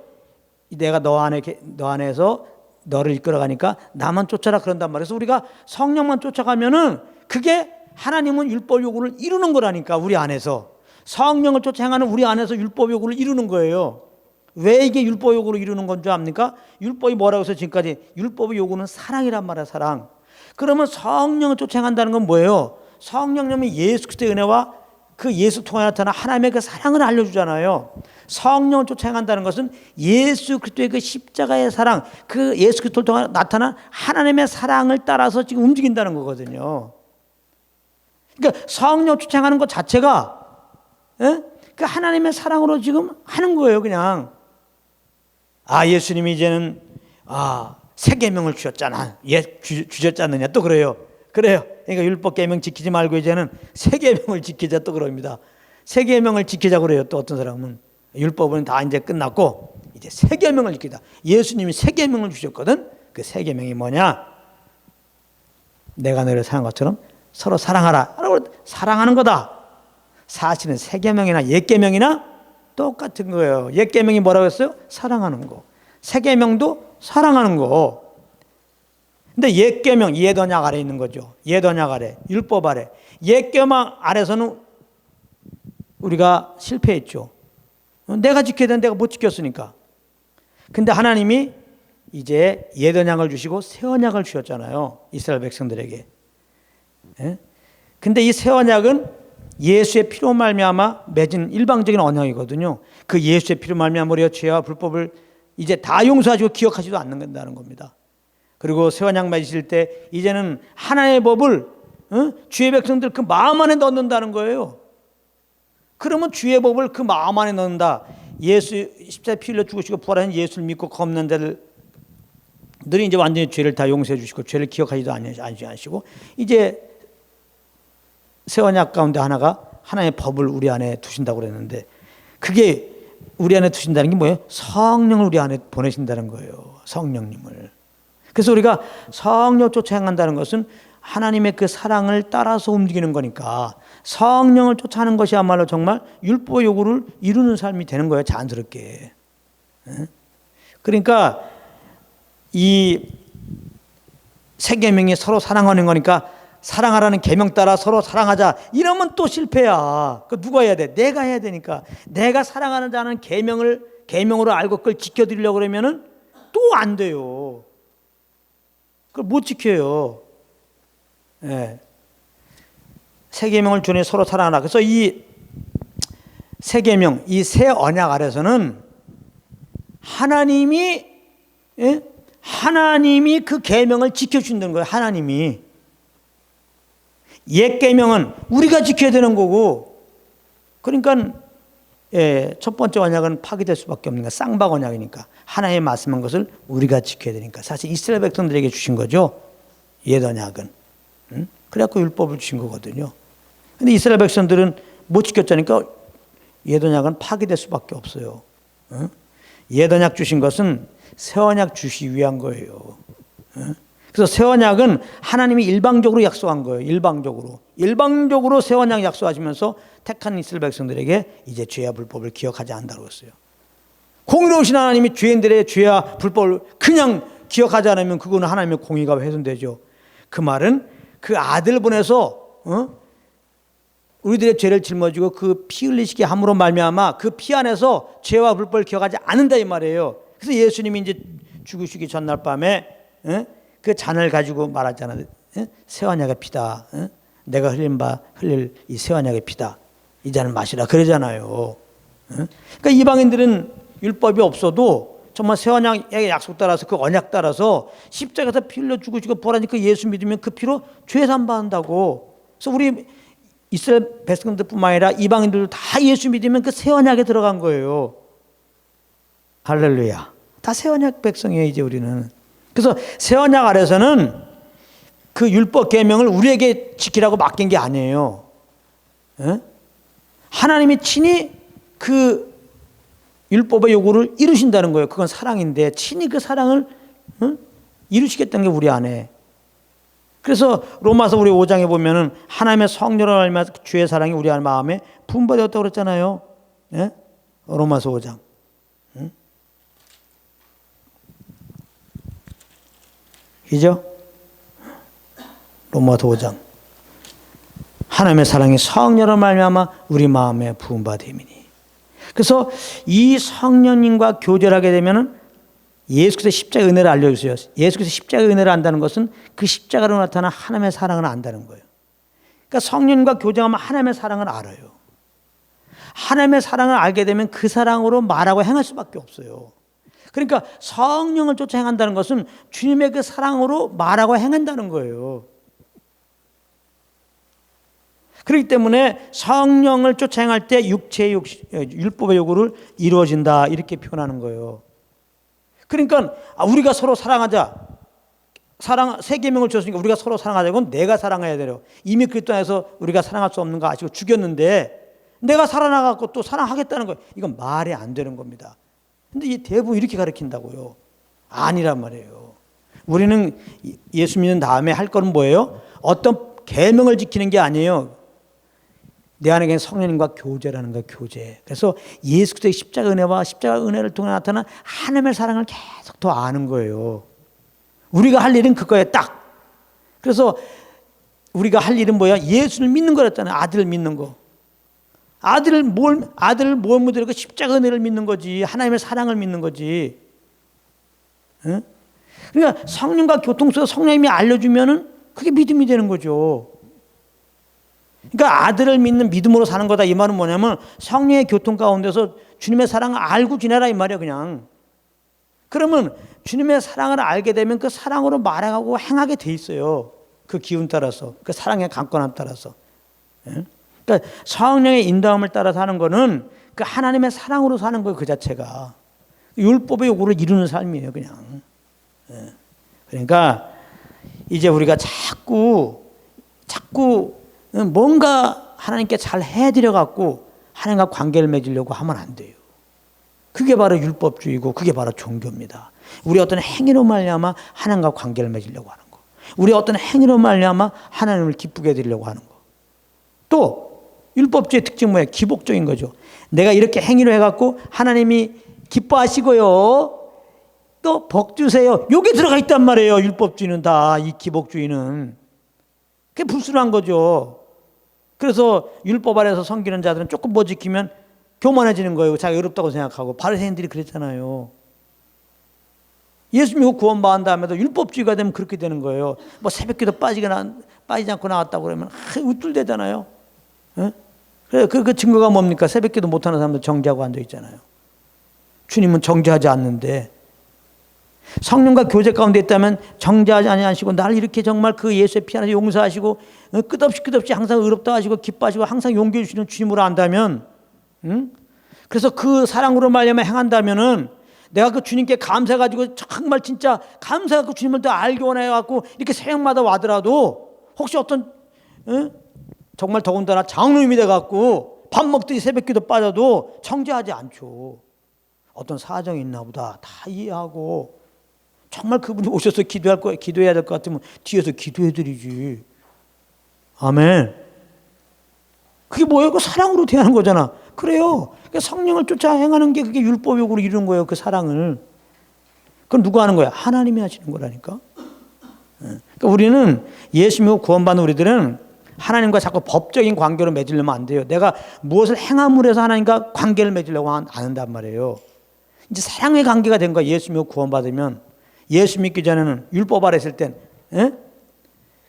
내가 너 안에서 너를 이끌어가니까 나만 쫓아라 그런단 말이에요. 그래서 우리가 성령만 쫓아가면은 그게 하나님은 율법 요구를 이루는 거라니까. 우리 안에서 성령을 쫓아 행하는 우리 안에서 율법 요구를 이루는 거예요. 왜 이게 율법 요구를 이루는 건 줄 압니까? 율법이 뭐라고 해서 지금까지 율법의 요구는 사랑이란 말이야. 사랑. 그러면 성령을 쫓아 행한다는 건 뭐예요? 성령님이 예수 그리스도의 은혜와 그 예수 통해 나타난 하나님의 그 사랑을 알려주잖아요. 성령을 쫓아 행한다는 것은 예수 그리스도의 그 십자가의 사랑, 그 예수 그리스도를 통해 나타난 하나님의 사랑을 따라서 지금 움직인다는 거거든요. 그러니까 성령 쫓아 행하는 것 자체가 그 하나님의 사랑으로 지금 하는 거예요. 그냥 예수님이 이제는 새 계명을 주셨잖아. 주셨지 않느냐 또 그래요. 그러니까 율법 계명 지키지 말고 이제는 새 계명을 지키자 또 그럽니다. 새 계명을 지키자 그래요. 또 어떤 사람은 율법은 다 이제 끝났고 이제 새 계명을 지키자. 예수님이 새 계명을 주셨거든. 그 새 계명이 뭐냐? 내가 너를 사랑한 것처럼 서로 사랑하라. 사랑하는 거다. 사실은 새 계명이나 옛 계명이나 똑같은 거예요. 옛 계명이 뭐라고 했어요? 사랑하는 거. 새 계명도 사랑하는 거. 근데 옛 계명, 옛 언약 아래 있는 거죠. 옛 언약 아래, 율법 아래. 옛 계명 아래서는 우리가 실패했죠. 내가 지켜야 되는데 내가 못 지켰으니까. 근데 하나님이 이제 옛 언약을 주시고 새 언약을 주셨잖아요. 이스라엘 백성들에게. 근데 이 새 언약은 예수의 피로 말미암아 맺은 일방적인 언약이거든요. 그 예수의 피로 말미암아 우리가 죄와 불법을 이제 다 용서하시고 기억하지도 않는다는 겁니다. 그리고 새 언약 맺으실 때 이제는 하나님의 법을 주의 백성들 그 마음 안에 넣는다는 거예요. 그러면 주의 법을 그 마음 안에 넣는다. 예수 십자가에 피 흘려 죽으시고 부활하신 예수를 믿고 겁는 자들이 이제 완전히 죄를 다 용서해 주시고 죄를 기억하지도 않으시고 이제 새 언약 가운데 하나가 하나님의 법을 우리 안에 두신다고 그랬는데 그게 우리 안에 두신다는 게 뭐예요? 성령을 우리 안에 보내신다는 거예요. 성령님을. 그래서 우리가 성령 쫓아 행한다는 것은 하나님의 그 사랑을 따라서 움직이는 거니까 성령을 쫓아하는 것이야말로 정말 율법 요구를 이루는 삶이 되는 거예요. 자연스럽게. 그러니까 이 새 계명이 서로 사랑하는 거니까 사랑하라는 계명 따라 서로 사랑하자 이러면 또 실패야. 그 누가 해야 돼? 내가 해야 되니까. 내가 사랑하는 자는 계명으로 알고 그걸 지켜드리려고 그러면은 또 안 돼요. 그걸 못 지켜요. 예. 새 계명을 주니 서로 사랑하라. 그래서 이 새 계명, 이 새 언약 아래서는 하나님이 그 계명을 지켜준다는 거예요. 하나님이. 옛 계명은 우리가 지켜야 되는 거고, 그러니까 첫 번째 언약은 파기될 수밖에 없는 거야. 쌍방 언약이니까 하나님의 말씀한 것을 우리가 지켜야 되니까. 사실 이스라엘 백성들에게 주신 거죠. 옛 언약은. 그래갖고 율법을 주신 거거든요. 근데 이스라엘 백성들은 못 지켰자니까 옛 언약은 파기될 수밖에 없어요. 옛 언약 주신 것은 새 언약 주시기 위한 거예요. 그래서 새 언약은 하나님이 일방적으로 약속한 거예요. 일방적으로 새 언약 약속하시면서 택한 이스라엘 백성들에게 이제 죄와 불법을 기억하지 않는다고 했어요. 공의로우신 하나님이 죄인들의 죄와 불법을 그냥 기억하지 않으면 그거는 하나님의 공의가 훼손되죠. 그 말은 그 아들 보내서 우리들의 죄를 짊어지고 그 피 흘리시게 함으로 말미암아 그 피 안에서 죄와 불법을 기억하지 않는다 이 말이에요. 그래서 예수님이 이제 죽으시기 전날 밤에 그 잔을 가지고 말하잖아요. 새 언약의 피다. 내가 흘릴 이 새 언약의 피다. 이 잔을 마시라 그러잖아요. 그러니까 이방인들은 율법이 없어도 정말 새 언약의 약속 따라서 그 언약 따라서 십자가에서 피 흘려 죽으시고 부활하니까 예수 믿으면 그 피로 죄 산받는다고. 그래서 우리 이스라엘 백성들뿐만 아니라 이방인들도 다 예수 믿으면 그 새 언약에 들어간 거예요. 할렐루야. 다 새 언약 백성이에요 이제 우리는. 그래서 새 언약 아래서는 그 율법 계명을 우리에게 지키라고 맡긴 게 아니에요. 하나님이 친히 그 율법의 요구를 이루신다는 거예요. 그건 사랑인데 친히 그 사랑을 이루시겠다는 게 우리 안에. 그래서 로마서 우리 5장에 보면은 하나님의 성령으로 말미암아 주의 사랑이 우리 마음에 분바되었다고 그랬잖아요. 로마서 5장. 이죠? 로마서 5장. 하나님의 사랑이 성령으로 말미암아 우리 마음에 부음받음이니. 그래서 이 성령님과 교제를 하게 되면은 예수께서 십자가의 은혜를 알려주세요. 예수께서 십자가의 은혜를 안다는 것은 그 십자가로 나타난 하나님의 사랑을 안다는 거예요. 그러니까 성령님과 교제하면 하나님의 사랑을 알아요. 하나님의 사랑을 알게 되면 그 사랑으로 말하고 행할 수밖에 없어요. 그러니까 성령을 쫓아 행한다는 것은 주님의 그 사랑으로 말하고 행한다는 거예요. 그렇기 때문에 성령을 쫓아 행할 때 육체의 율법의 요구를 이루어진다 이렇게 표현하는 거예요. 그러니까 우리가 서로 사랑하자. 새 계명을 주셨으니까 우리가 서로 사랑하자. 이건 내가 사랑해야 돼요. 이미 그리스도 안에서 우리가 사랑할 수 없는 거 아시고 죽였는데 내가 살아나가고 또 사랑하겠다는 거예요. 이건 말이 안 되는 겁니다. 근데 이 대부분 이렇게 가르친다고요. 아니란 말이에요. 우리는 예수 믿는 다음에 할 거는 뭐예요? 어떤 계명을 지키는 게 아니에요. 내 안에 성령님과 교제라는 거예요. 교제. 그래서 예수 그리스도의 십자가 은혜와 십자가 은혜를 통해 나타난 하나님의 사랑을 계속 더 아는 거예요. 우리가 할 일은 그거예요. 딱. 그래서 우리가 할 일은 뭐야? 예수를 믿는 거랬잖아요. 아들을 믿는 거. 아들을 뭘 믿으려고 십자가 은혜를 믿는 거지. 하나님의 사랑을 믿는 거지. 응? 그러니까 성령과 교통수에서 성령님이 알려주면은 그게 믿음이 되는 거죠. 그러니까 아들을 믿는 믿음으로 사는 거다 이 말은 뭐냐면 성령의 교통 가운데서 주님의 사랑을 알고 지내라 이 말이에요. 그냥. 그러면 주님의 사랑을 알게 되면 그 사랑으로 말하고 행하게 돼 있어요. 그 기운 따라서, 그 사랑의 강건함 따라서. 그러니까 성령의 인도함을 따라 사는 거는 그 하나님의 사랑으로 사는 거예요. 그 자체가. 율법의 요구를 이루는 삶이에요. 그냥. 그러니까 이제 우리가 자꾸 뭔가 하나님께 잘 해드려 갖고 하나님과 관계를 맺으려고 하면 안 돼요. 그게 바로 율법주의고 그게 바로 종교입니다. 우리 어떤 행위로 말미암아 하나님과 관계를 맺으려고 하는 거. 우리 어떤 행위로 말미암아 하나님을 기쁘게 해드리려고 하는 거. 또 율법주의 특징 뭐예요? 기복적인 거죠. 내가 이렇게 행위로 해갖고 하나님이 기뻐하시고요. 또 복 주세요. 여기 들어가 있단 말이에요. 율법주의는 다 이 기복주의는. 그게 불순한 거죠. 그래서 율법 아래에서 섬기는 자들은 조금 뭐 지키면 교만해지는 거예요. 자기가 어렵다고 생각하고. 바리새인들이 그랬잖아요. 예수 믿고 구원받은 다음에도 율법주의가 되면 그렇게 되는 거예요. 뭐 새벽기도 빠지지 않고 나왔다고 그러면 우쭐대잖아요. 그 증거가 뭡니까? 새벽기도 못하는 사람들 정죄하고 앉아있잖아요. 주님은 정죄하지 않는데, 성령과 교제 가운데 있다면 정죄하지 아니하시고 나를 이렇게 정말 그 예수의 피 안에서 용서하시고 끝없이 항상 의롭다 하시고 기뻐하시고 항상 용기해 주시는 주님으로 안다면, 그래서 그 사랑으로 말미암아 행한다면은 내가 그 주님께 감사해가지고 정말 진짜 감사해갖고 주님을 더 알기 원해갖고 이렇게 새벽마다 와더라도 혹시 어떤 정말 더군다나 장로님이 돼갖고 밥 먹듯이 새벽기도 빠져도 정죄하지 않죠. 어떤 사정이 있나 보다 다 이해하고, 정말 그분이 오셔서 기도해야 될 것 같으면 뒤에서 기도해드리지. 아멘. 그게 뭐예요? 그 사랑으로 대하는 거잖아. 그래요. 성령을 쫓아 행하는 게 그게 율법적으로 이루는 거예요. 그 사랑을. 그건 누가 하는 거야? 하나님이 하시는 거라니까. 그러니까 우리는 예수 믿고 구원받는 우리들은 하나님과 자꾸 법적인 관계로 맺으려면 안 돼요. 내가 무엇을 행함으로 해서 하나님과 관계를 맺으려고 안 한단 말이에요. 이제 사랑의 관계가 된 거야. 예수 믿고 구원받으면. 예수 믿기 전에는 율법 아래 있을 땐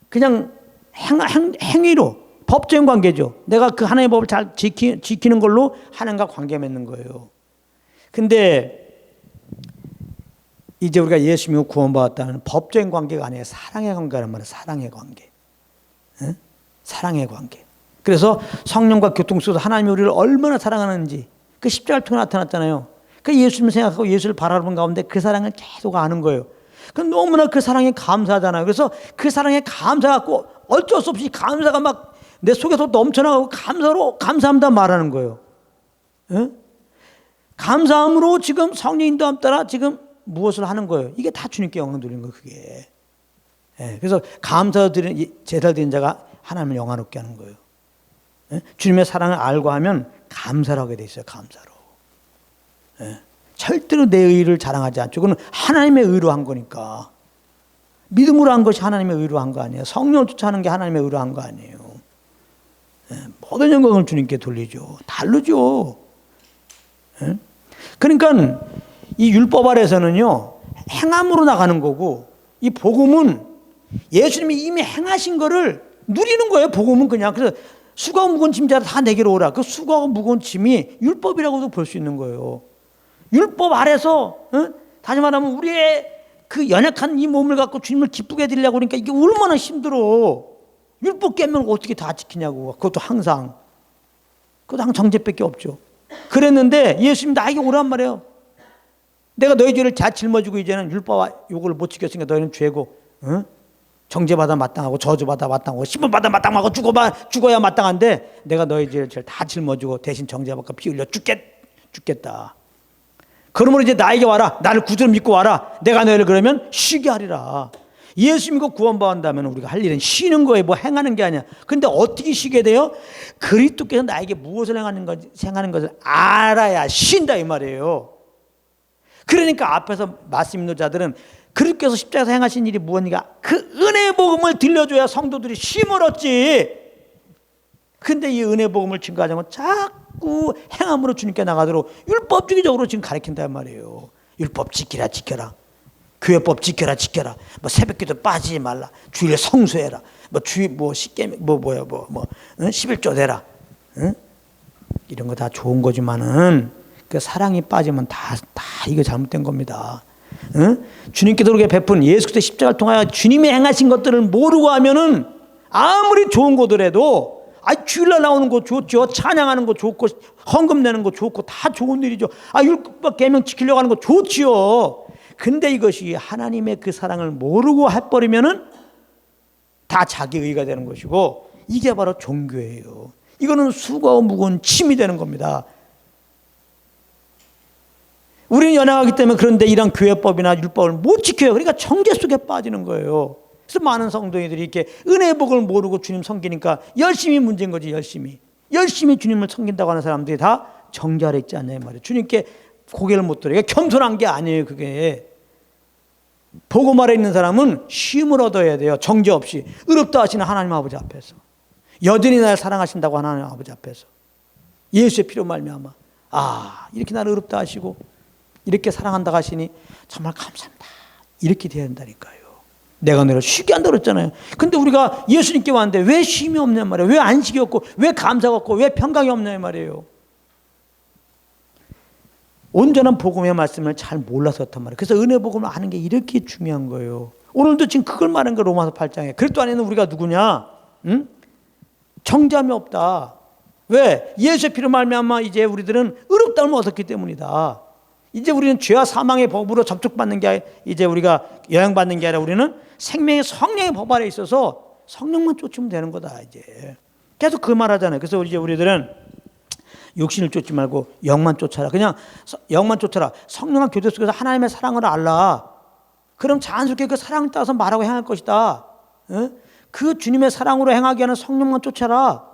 그냥 행위로 법적인 관계죠. 내가 그 하나님의 법을 잘 지키는 걸로 하나님과 관계 맺는 거예요. 근데 이제 우리가 예수 믿고 구원받았다는 법적인 관계가 아니에요. 사랑의 관계란 말이에요. 사랑의 관계. 사랑의 관계. 그래서 성령과 교통 속에서 하나님이 우리를 얼마나 사랑하는지 그 십자가를 통해 나타났잖아요. 그 예수님을 생각하고 예수를 바라보는 가운데 그 사랑을 계속 아는 거예요. 그럼 너무나 그 사랑에 감사하잖아요. 그래서 그 사랑에 감사하고 어쩔 수 없이 감사가 막 내 속에서 넘쳐나가고 감사합니다 말하는 거예요. 감사함으로 지금 성령 인도함 따라 지금 무엇을 하는 거예요? 이게 다 주님께 영광 돌리는 거예요. 그게. 그래서 감사 드리는 제사 드리는 자가 하나님을 영화롭게 하는 거예요. 주님의 사랑을 알고 하면 감사를 하게 돼 있어요. 감사로. 절대로 내 의를 자랑하지 않죠. 그건 하나님의 의로 한 거니까. 믿음으로 한 것이 하나님의 의로 한 거 아니에요. 성령을 쫓아하는 게 하나님의 의로 한 거 아니에요. 모든 영광을 주님께 돌리죠. 다르죠. 그러니까 이 율법 아래서는요 행함으로 나가는 거고, 이 복음은 예수님이 이미 행하신 거를 누리는 거예요. 복음은 그냥. 그래서 수고하고 무거운 짐자라 다 내게로 오라. 그 수고하고 무거운 짐이 율법이라고도 볼 수 있는 거예요. 율법 아래서 다시 말하면 우리의 그 연약한 이 몸을 갖고 주님을 기쁘게 해드리려고 그러니까 이게 얼마나 힘들어. 율법 깨면 어떻게 다 지키냐고. 그것도 항상 정죄밖에 없죠. 그랬는데 예수님 나에게 오란 말이에요. 내가 너희 죄를 다 짊어지고 이제는 율법 요걸 못 지켰으니까 너희는 죄고 정죄받아 마땅하고 저주받아 마땅하고 심판받아 마땅하고 죽어야 마땅한데 내가 너희 죄를 다 짊어지고 대신 정죄받고 피 흘려 죽겠다. 그러므로 이제 나에게 와라. 나를 구주로 믿고 와라. 내가 너희를 그러면 쉬게 하리라. 예수 믿고 구원받는다면 우리가 할 일은 쉬는 거예요. 뭐 행하는 게 아니야. 근데 어떻게 쉬게 돼요? 그리스도께서 나에게 무엇을 행하는 것을 알아야 쉰다 이 말이에요. 그러니까 앞에서 말씀 있는 자들은 그리스도께서 십자가에서 행하신 일이 무엇인가? 그 은혜의 복음을 들려줘야 성도들이 쉼을 얻지. 근데 이 은혜의 복음을 증거하자면 자꾸 행함으로 주님께 나가도록 율법주의적으로 지금 가르친단 말이에요. 율법 지켜라. 교회법 지켜라. 뭐 새벽기도 빠지지 말라. 주일에 성수해라. 뭐 주일 뭐 십계명 11조 되라. 이런 거 다 좋은 거지만은 그 사랑이 빠지면 다 이거 잘못된 겁니다. 주님께서 우리에게 베푼 예수께서 십자가를 통하여 주님이 행하신 것들을 모르고 하면은 아무리 좋은 거더라도 주일날 나오는 거 좋죠. 찬양하는 거 좋고 헌금 내는 거 좋고 다 좋은 일이죠. 율법 계명 지키려고 하는 거 좋지요. 근데 이것이 하나님의 그 사랑을 모르고 해버리면은 다 자기 의가 되는 것이고 이게 바로 종교예요. 이거는 수고하고 무거운 짐이 되는 겁니다. 우리는 연약하기 때문에 그런데 이런 교회법이나 율법을 못 지켜요. 그러니까 정죄 속에 빠지는 거예요. 그래서 많은 성도들이 이렇게 은혜의 복을 모르고 주님 섬기니까 열심히 문제인 거지. 열심히 주님을 섬긴다고 하는 사람들이 다 정죄 아래 있지 않냐 이 말이에요. 주님께 고개를 못 들어요. 겸손한 게 아니에요. 그게 복음 아래 있는 사람은 쉼을 얻어야 돼요. 정죄 없이. 의롭다 하시는 하나님 아버지 앞에서. 여전히 날 사랑하신다고 하나님 아버지 앞에서. 예수의 피로 말미암아 이렇게 나를 의롭다 하시고 이렇게 사랑한다 하시니 정말 감사합니다. 이렇게 돼야 된다니까요. 내가 너를 쉬게 한다고 그랬잖아요. 근데 우리가 예수님께 왔는데 왜 쉼이 없냐 말이에요. 왜 안식이 없고 왜 감사가 없고 왜 평강이 없냐 말이에요. 온전한 복음의 말씀을 잘 몰라서 그렇단 말이에요. 그래서 은혜 복음을 아는 게 이렇게 중요한 거예요. 오늘도 지금 그걸 말하는 거예요. 로마서 8장에. 그리스도 안에는 우리가 누구냐? 응? 정죄함이 없다. 왜? 예수의 피로 말미암아 이제 우리들은 의롭다움을 얻었기 때문이다. 이제 우리는 죄와 사망의 법으로 접촉받는 게 이제 우리가 영향받는 게 아니라 우리는 생명의 성령의 법 아래 있어서 성령만 쫓으면 되는 거다. 이제 계속 그 말하잖아요. 그래서 이제 우리들은 육신을 쫓지 말고 영만 쫓아라. 그냥 영만 쫓아라. 성령과 교제 속에서 하나님의 사랑을 알라. 그럼 자연스럽게 그 사랑을 따라서 말하고 행할 것이다. 그 주님의 사랑으로 행하게 하는 성령만 쫓아라.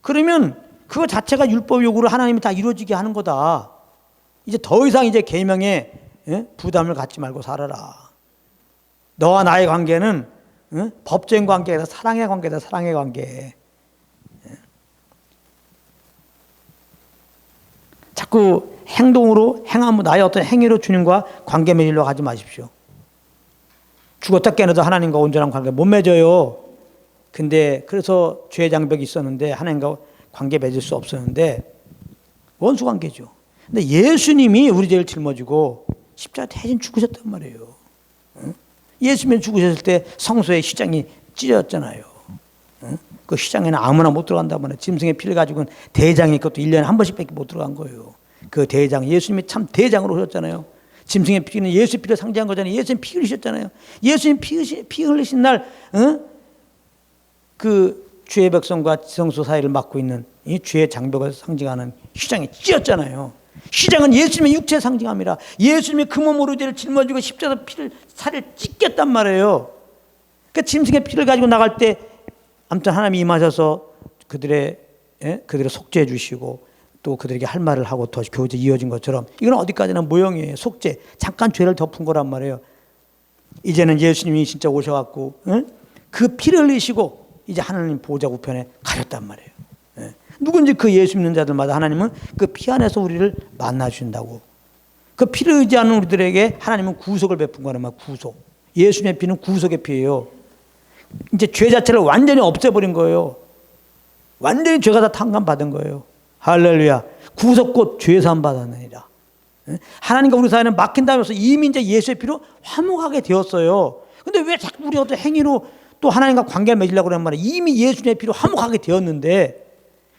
그러면 그거 자체가 율법 요구를 하나님이 다 이루어지게 하는 거다. 이제 더 이상 이제 계명에 부담을 갖지 말고 살아라. 너와 나의 관계는 법적인 관계가 아니라 사랑의 관계다. 사랑의 관계. 자꾸 행동으로 행함으로 나의 어떤 행위로 주님과 관계 맺으려고 하지 마십시오. 죽었다 깨어나도 하나님과 온전한 관계 못 맺어요. 근데 그래서 죄의 장벽이 있었는데 하나님과 관계 맺을 수 없었는데 원수 관계죠. 근데 예수님이 우리 죄를 짊어지고 십자가 대신 죽으셨단 말이에요. 예수님이 죽으셨을 때 성소의 휘장이 찢어졌잖아요. 그 휘장에는 아무나 못 들어간단 말이에요. 짐승의 피를 가지고는 대장이 그것도 1년에 한 번씩밖에 못 들어간 거예요. 그 대장, 예수님이 참 대장으로 오셨잖아요. 짐승의 피는 예수의 피를 상징한 거잖아요. 예수님 피 흘리셨잖아요. 예수님 피 흘리신 날, 그 주의 백성과 지성소 사이를 막고 있는 이 주의 장벽을 상징하는 휘장이 찢었잖아요. 휘장은 예수님의 육체의 상징함이라 예수님이 그 몸으로 죄를 짊어지고 십자가 피를 살을 찢겠단 말이에요. 그 짐승의 피를 가지고 나갈 때 아무튼 하나님이 임하셔서 그들의 속죄해 주시고 또 그들에게 할 말을 하고 더 교제 이어진 것처럼 이건 어디까지나 모형이에요. 속죄. 잠깐 죄를 덮은 거란 말이에요. 이제는 예수님이 진짜 오셔갖고 그 피를 흘리시고 이제 하나님 보좌 우편에 가렸단 말이에요. 누군지 그 예수 믿는 자들마다 하나님은 그 피 안에서 우리를 만나주신다고. 그 피를 의지하는 우리들에게 하나님은 구속을 베푼 거란 말이에요. 구속. 예수님의 피는 구속의 피예요. 이제 죄 자체를 완전히 없애버린 거예요. 완전히 죄가 다 탕감받은 거예요. 할렐루야. 구속 곧 죄사함 받았느니라. 하나님과 우리 사이는 막힌다면서 이미 이제 예수의 피로 화목하게 되었어요. 근데 왜 자꾸 우리 어떤 행위로 또 하나님과 관계를 맺으려고 그러는 말이에요. 이미 예수님의 피로 화목하게 되었는데,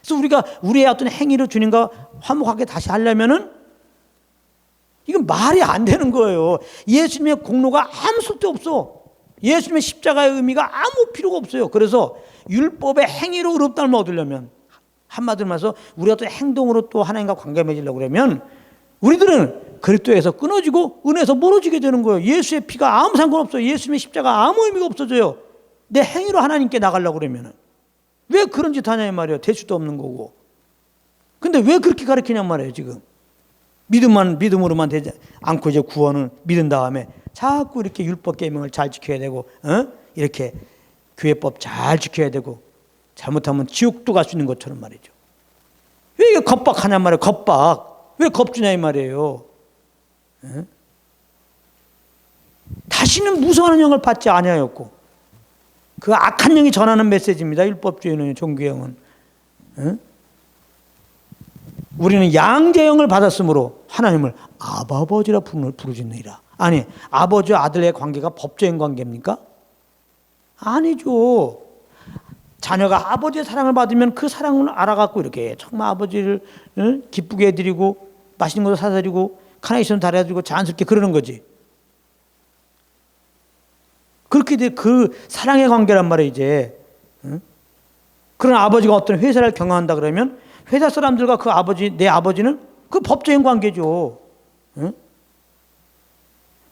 그래서 우리가 우리의 어떤 행위로 주님과 화목하게 다시 하려면은 이건 말이 안 되는 거예요. 예수님의 공로가 아무 쓸데없어. 예수님의 십자가의 의미가 아무 필요가 없어요. 그래서 율법의 행위로 의롭다함을 얻으려면, 한마디로 말해서 우리 어떤 행동으로 또 하나님과 관계 맺으려고 그러면 우리들은 그리스도에서 끊어지고 은혜에서 멀어지게 되는 거예요. 예수의 피가 아무 상관없어요. 예수님의 십자가 아무 의미가 없어져요. 내 행위로 하나님께 나가려고 그러면 왜 그런 짓 하냐 말이에요. 될 수도 없는 거고. 근데 왜 그렇게 가르치냐 말이에요. 지금 믿음으로만 되지 않고 이제 구원을 믿은 다음에 자꾸 이렇게 율법 계명을 잘 지켜야 되고, 이렇게 교회법 잘 지켜야 되고, 잘못하면 지옥도 갈 수 있는 것처럼 말이죠. 왜 이게 겁박하냐 말이에요. 겁박. 왜 겁주냐 이 말이에요. 다시는 무서워하는 영을 받지 아니하였고, 그 악한 영이 전하는 메시지입니다. 율법주의는, 종교형은. 우리는 양자형을 받았으므로 하나님을 아버지라 부르짖느니라. 아니, 아버지와 아들의 관계가 법적인 관계입니까? 아니죠. 자녀가 아버지의 사랑을 받으면 그 사랑을 알아갖고 이렇게 정말 아버지를 기쁘게 해드리고 맛있는 것도 사드리고 카네이션 달아드리고 자연스럽게 그러는 거지. 그렇게 돼 그 사랑의 관계란 말이에요. 이제 그런 아버지가 어떤 회사를 경영한다 그러면 회사 사람들과 그 아버지, 내 아버지는 그 법적인 관계죠.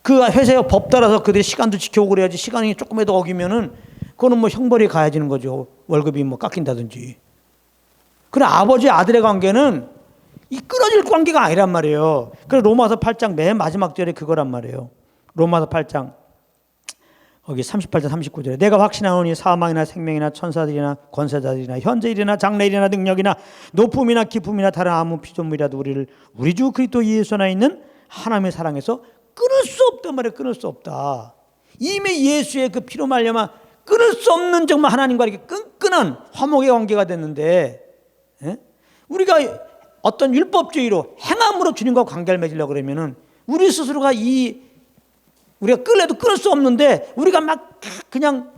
그 회사의 법 따라서 그들의 시간도 지켜오고 그래야지. 시간이 조금이라도 어기면은 그거는 뭐 형벌이 가해지는 거죠. 월급이 뭐 깎인다든지. 그래 아버지 아들의 관계는 이 끊어질 관계가 아니란 말이에요. 그래서 로마서 8장 맨 마지막 절에 그거란 말이에요. 로마서 8장 거기 38절 39절에 내가 확신하노니 사망이나 생명이나 천사들이나 권세자들이나 현재일이나 장래일이나 능력이나 높음이나 깊음이나 다른 아무 피조물이라도 우리를 우리 주 그리스도 예수 안에 있는 하나님의 사랑에서 끊을 수 없단 말이에요. 끊을 수 없다. 이미 예수의 그 피로 말미암아 끊을 수 없는 정말 하나님과 이렇게 끈끈한 화목의 관계가 됐는데, 우리가 어떤 율법주의로 행함으로 주님과 관계를 맺으려고 그러면은 우리 스스로가 우리가 끌래도 끊을 수 없는데 우리가 막 그냥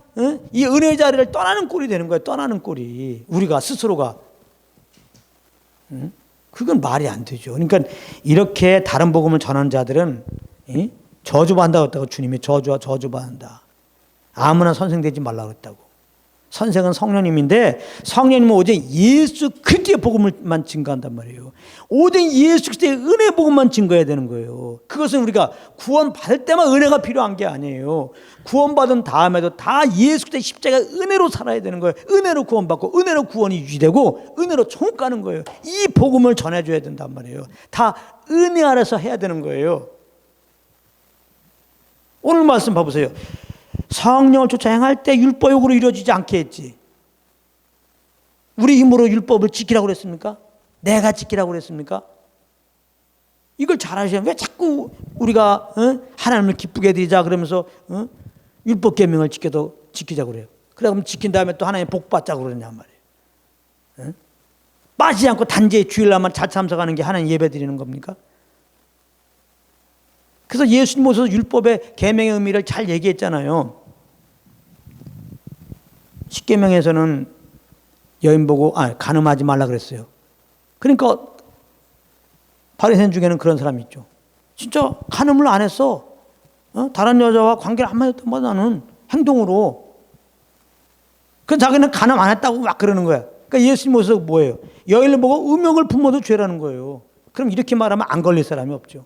이 은혜의 자리를 떠나는 꼴이 되는 거예요. 떠나는 꼴이 우리가 스스로가 그건 말이 안 되죠. 그러니까 이렇게 다른 복음을 전하는 자들은 저주받는다고 했다고. 주님이 저주받는다. 아무나 선생 되지 말라고 했다고. 선생은 성령님인데 성령님은 오직 예수 그리스도의 복음을만 증거한단 말이에요. 오직 예수 그리스도의 은혜 복음만 증거해야 되는 거예요. 그것은 우리가 구원받을 때만 은혜가 필요한 게 아니에요. 구원받은 다음에도 다 예수 그리스도의 십자가 은혜로 살아야 되는 거예요. 은혜로 구원받고 은혜로 구원이 유지되고 은혜로 천국 가는 거예요. 이 복음을 전해줘야 된단 말이에요. 다 은혜 아래서 해야 되는 거예요. 오늘 말씀 봐보세요. 성령을 쫓아 행할 때 율법으로 이루어지지 않게 했지. 우리 힘으로 율법을 지키라고 그랬습니까? 내가 지키라고 그랬습니까? 이걸 잘 아셔야 왜 자꾸 우리가 하나님을 기쁘게 해드리자 그러면서 율법 계명을 지키자고 그래요. 그럼 지킨 다음에 또 하나님 복 받자고 그러냐 말이에요. 빠지지 않고 단지의 주일날만 잘 참석하는 게 하나님 예배 드리는 겁니까? 그래서 예수님 오셔서 율법의 계명의 의미를 잘 얘기했잖아요. 십계명에서는 여인 보고 간음하지 말라 그랬어요. 그러니까 바리새인 중에는 그런 사람이 있죠. 진짜 간음을 안 했어. 다른 여자와 관계를 안 맺었던 거야 나는 행동으로. 그 자기는 간음 안 했다고 막 그러는 거야. 그러니까 예수님 오셔서 뭐예요? 여인을 보고 음욕을 품어도 죄라는 거예요. 그럼 이렇게 말하면 안 걸릴 사람이 없죠.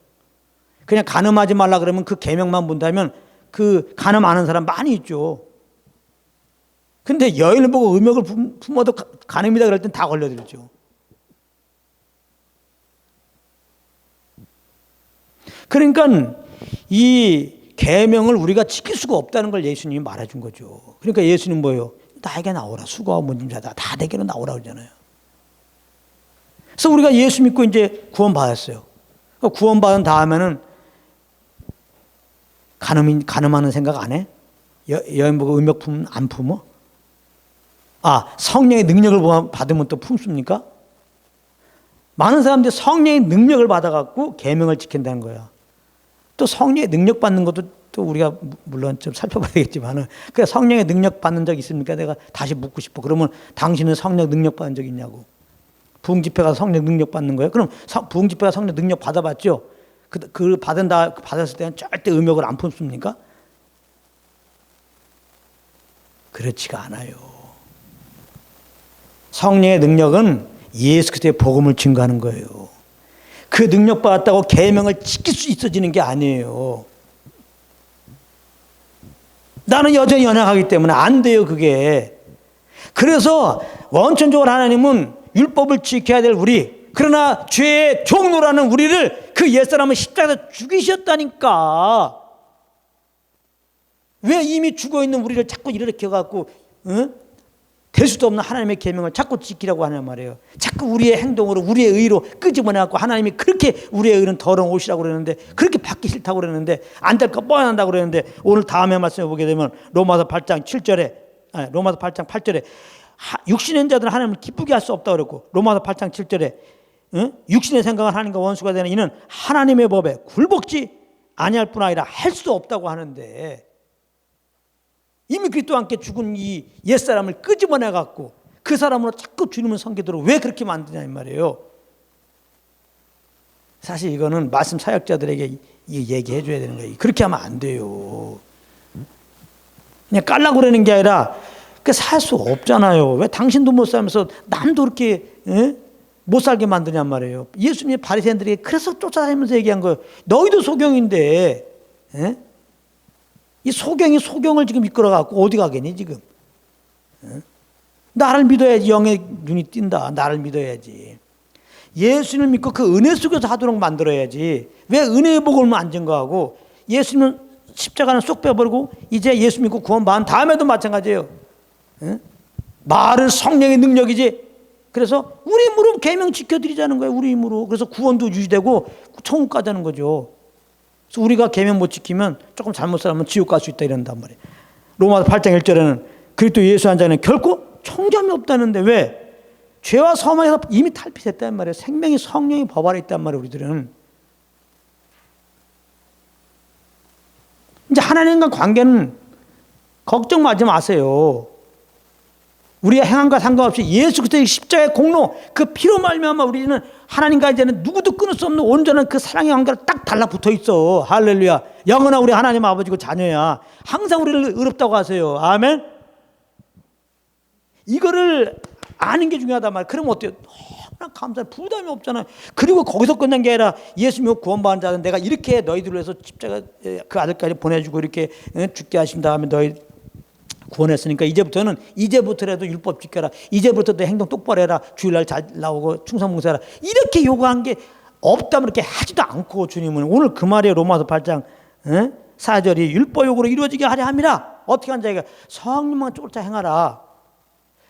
그냥 간음하지 말라 그러면 그 계명만 본다면 그 간음 안 하는 사람 많이 있죠. 근데 여인을 보고 음욕을 품어도 간음이다 그럴 땐 다 걸려들죠. 그러니까 이 계명을 우리가 지킬 수가 없다는 걸 예수님이 말해준 거죠. 그러니까 예수님 뭐예요? 나에게 나오라. 수고하고 문짐 자다 다 내게로 나오라 그러잖아요. 그래서 우리가 예수 믿고 이제 구원받았어요. 구원받은 다음에는 간음하는 생각 안 해? 여인 보고 음욕 품으면 안 품어? 성령의 능력을 받으면 또 품습니까? 많은 사람들이 성령의 능력을 받아갖고 계명을 지킨다는 거야. 또 성령의 능력 받는 것도 또 우리가 물론 좀 살펴봐야겠지만은 그래 성령의 능력 받는 적 있습니까? 내가 다시 묻고 싶어. 그러면 당신은 성령 능력 받은 적 있냐고. 부흥 집회가 성령 능력 받는 거예요? 그럼 부흥 집회가 성령 능력 받아봤죠? 받았을 때는 절대 음욕을 안 품습니까? 그렇지가 않아요. 성령의 능력은 예수 그리스도의 복음을 증거하는 거예요. 그 능력 받았다고 계명을 지킬 수 있어지는 게 아니에요. 나는 여전히 연약하기 때문에 안 돼요, 그게. 그래서 원천적으로 하나님은 율법을 지켜야 될 우리, 그러나 죄의 종로라는 우리를 그 옛사람을 십자가에서 죽이셨다니까. 왜 이미 죽어있는 우리를 자꾸 이렇게 해갖고 될 수도 없는 하나님의 계명을 자꾸 지키라고 하는 말이에요. 자꾸 우리의 행동으로 우리의 의로 끄집어내갖고 하나님이 그렇게 우리의 의는 더러운 옷이라고 그러는데 그렇게 받기 싫다고 그러는데 안 될 거 뻔한다고 그러는데 오늘 다음에 말씀해 보게 되면 로마서 8장 8절에 육신의 자들은 하나님을 기쁘게 할 수 없다고 그랬고 로마서 8장 7절에 육신의 생각은 하나님과 원수가 되는 이는 하나님의 법에 굴복지 아니할 뿐 아니라 할 수도 없다고 하는데 이미 그리스도와 함께 죽은 이 옛사람을 끄집어내갖고 그 사람으로 자꾸 주님을 섬기도록 왜 그렇게 만드냐 이 말이에요. 사실 이거는 말씀 사역자들에게 얘기해 줘야 되는 거예요. 그렇게 하면 안 돼요. 그냥 깔라고 그러는 게 아니라 살 수 없잖아요. 왜 당신도 못 살면서 남도 그렇게 못 살게 만드냔 말이에요. 예수님이 바리새인들에게 그래서 쫓아다니면서 얘기한 거예요. 너희도 소경인데 이 소경을 지금 이끌어갖고 어디 가겠니 지금? 나를 믿어야지. 영의 눈이 띈다. 나를 믿어야지. 예수님을 믿고 그 은혜 속에서 하도록 만들어야지. 왜 은혜의 복을 안 증거하고 예수님은 십자가는 쏙 빼버리고 이제 예수 믿고 구원받은 다음에도 마찬가지예요. 예? 말은 성령의 능력이지. 그래서 우리 힘으로 계명 지켜드리자는 거예요. 우리 힘으로. 그래서 구원도 유지되고 천국 가자는 거죠. 그래서 우리가 계명 못 지키면 조금 잘못 살면 지옥 갈 수 있다 이런단 말이에요. 로마서 8장 1절에는 그리스도 예수 한 자는 결코 청점이 없다는데 왜? 죄와 사망에서 이미 탈피됐단 말이에요. 생명이 성령이 법 아래 있단 말이에요. 우리들은. 이제 하나님과 관계는 걱정하지 마세요. 우리의 행함과 상관없이 예수 그리스도의 십자가의 공로 그 피로 말미암아 우리는 하나님과 이제는 누구도 끊을 수 없는 온전한 그 사랑의 관계를 딱 달라붙어 있어. 할렐루야. 영원한 우리 하나님 아버지고 자녀야. 항상 우리를 의롭다고 하세요. 아멘. 이거를 아는 게 중요하단 말이에요. 그러면 어때요? 너무나 감사해. 부담이 없잖아요. 그리고 거기서 끝난 게 아니라 예수 믿고 구원받은 자는 내가 이렇게 너희들을 위해서 십자가 그 아들까지 보내주고 이렇게 죽게 하신 다음에 너희 구원했으니까 이제부터라도 율법 지켜라. 이제부터도 행동 똑바로 해라. 주일날 잘 나오고 충성봉사해라. 이렇게 요구한 게 없다면 이렇게 하지도 않고 주님은 오늘 그 말이에요. 로마서 8장 4절이 율법 요구로 이루어지게 하려 함이라. 어떻게 한 자에게 성령만 쫓아 행하라.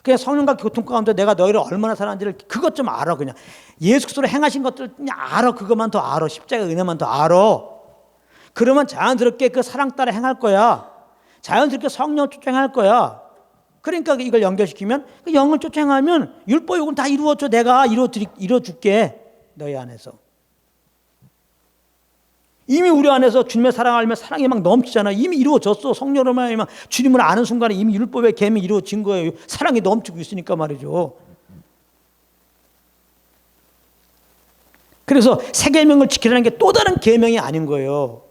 그냥 성령과 교통 가운데 내가 너희를 얼마나 사랑하는지를 그것 좀 알아. 그냥 예수 그리스도로 행하신 것들 그냥 알아. 그것만 더 알아. 십자가 은혜만 더 알아. 그러면 자연스럽게 그 사랑 따라 행할 거야. 자연스럽게 성령 쫓아행할 거야. 그러니까 이걸 연결시키면 그 영을 쫓아행하면 율법 요구는 다 이루어져. 내가 이루어줄게. 너희 안에서. 이미 우리 안에서 주님의 사랑을 알면 사랑이 막 넘치잖아. 이미 이루어졌어. 성령으로 말미암아 주님을 아는 순간에 이미 율법의 계명이 이루어진 거예요. 사랑이 넘치고 있으니까 말이죠. 그래서 새 계명을 지키라는 게 또 다른 계명이 아닌 거예요.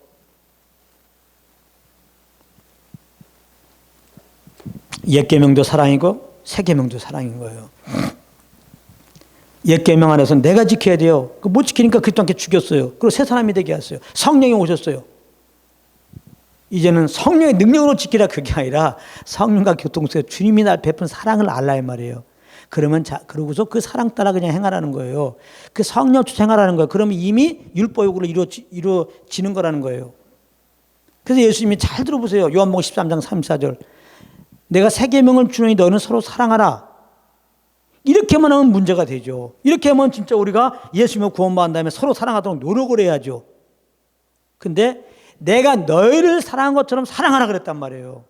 옛 계명도 사랑이고 새 계명도 사랑인 거예요. 옛 계명 안에서 내가 지켜야 돼요. 못 지키니까 그리스도께 죽였어요. 그리고 새 사람이 되게 하셨어요. 성령이 오셨어요. 이제는 성령의 능력으로 지키라 그게 아니라 성령과 교통 속에 주님이 날 베푼 사랑을 알라 이 말이에요. 그러고서 그 사랑 따라 그냥 행하라는 거예요. 그 성령 쫓아 행하라는 거예요. 그러면 이미 율법 요구로 이루어지는 거라는 거예요. 그래서 예수님이 잘 들어보세요. 요한복음 13장 34절. 내가 새 계명을 주노니 너희는 서로 사랑하라. 이렇게만 하면 문제가 되죠. 이렇게 하면 진짜 우리가 예수님을 구원받은 다음에 서로 사랑하도록 노력을 해야죠. 근데 내가 너희를 사랑한 것처럼 사랑하라 그랬단 말이에요.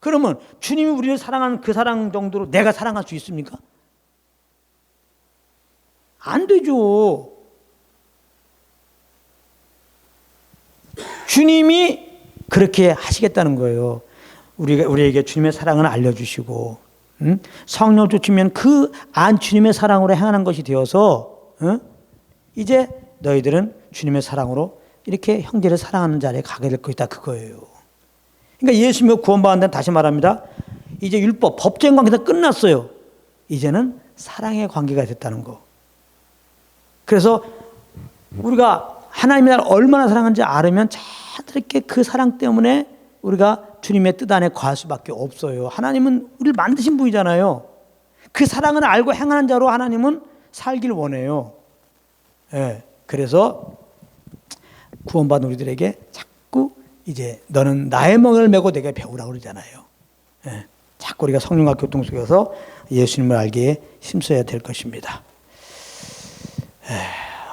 그러면 주님이 우리를 사랑하는 그 사랑 정도로 내가 사랑할 수 있습니까? 안 되죠. 주님이 그렇게 하시겠다는 거예요. 우리에게 주님의 사랑을 알려주시고 성령 쫓으면 그 안 주님의 사랑으로 행하는 것이 되어서 이제 너희들은 주님의 사랑으로 이렇게 형제를 사랑하는 자리에 가게 될 것이다 그거예요. 그러니까 예수 믿고 구원받은 데는 다시 말합니다. 이제 율법, 법적인 관계가 끝났어요. 이제는 사랑의 관계가 됐다는 거. 그래서 우리가 하나님의 나라를 얼마나 사랑하는지 알으면 자연스럽게 그 사랑 때문에 우리가 주님의 뜻 안에 거할 수밖에 없어요. 하나님은 우리를 만드신 분이잖아요. 그 사랑을 알고 행하는 자로 하나님은 살길 원해요. 예, 그래서 구원받은 우리들에게 자꾸 이제 너는 나의 멍을 메고 내게 배우라고 그러잖아요. 예, 자꾸 우리가 성령과 교통 속에서 예수님을 알기에 힘써야 될 것입니다.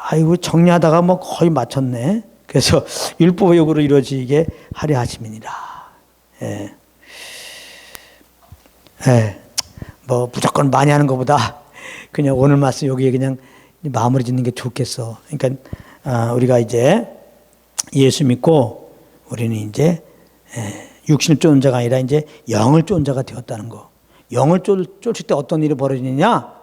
아이고 정리하다가 뭐 거의 마쳤네. 그래서 율법 요구로 이루어지게 하려 하심이니라. 예. 예. 뭐 무조건 많이 하는 것보다 그냥 오늘 말씀 여기에 그냥 마무리 짓는 게 좋겠어. 그러니까 우리가 이제 예수 믿고 우리는 이제 육신을 쫓는 자가 아니라 이제 영을 쫓는 자가 되었다는 거. 영을 쫓을 때 어떤 일이 벌어지느냐?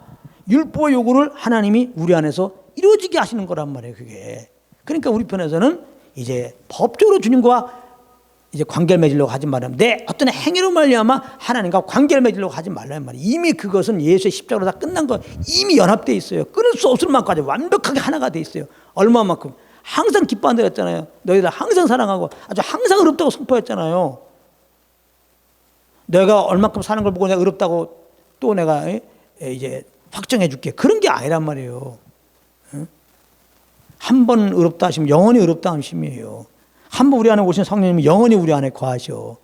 율법 요구를 하나님이 우리 안에서 이루어지게 하시는 거란 말이에요. 그게. 그러니까 우리 편에서는 이제 법적으로 주님과 이제 관계를 맺으려고 하지 말아요. 내 어떤 행위로 말미암아 하나님과 관계를 맺으려고 하지 말란 말이에요. 이미 그것은 예수의 십자가로 다 끝난 거. 이미 연합되어 있어요. 끊을 수 없을 만큼까지 완벽하게 하나가 되어 있어요. 얼마만큼 항상 기뻐한다 했잖아요. 너희들 항상 사랑하고 아주 항상 의롭다고 선포했잖아요. 내가 얼마큼 사는 걸 보고 내가 의롭다고 또 내가 이제 확정해 줄게. 그런 게 아니란 말이에요. 한 번 의롭다 하시면 영원히 의롭다 하심이에요. 한 번 우리 안에 오신 성령님은 영원히 우리 안에 거하셔.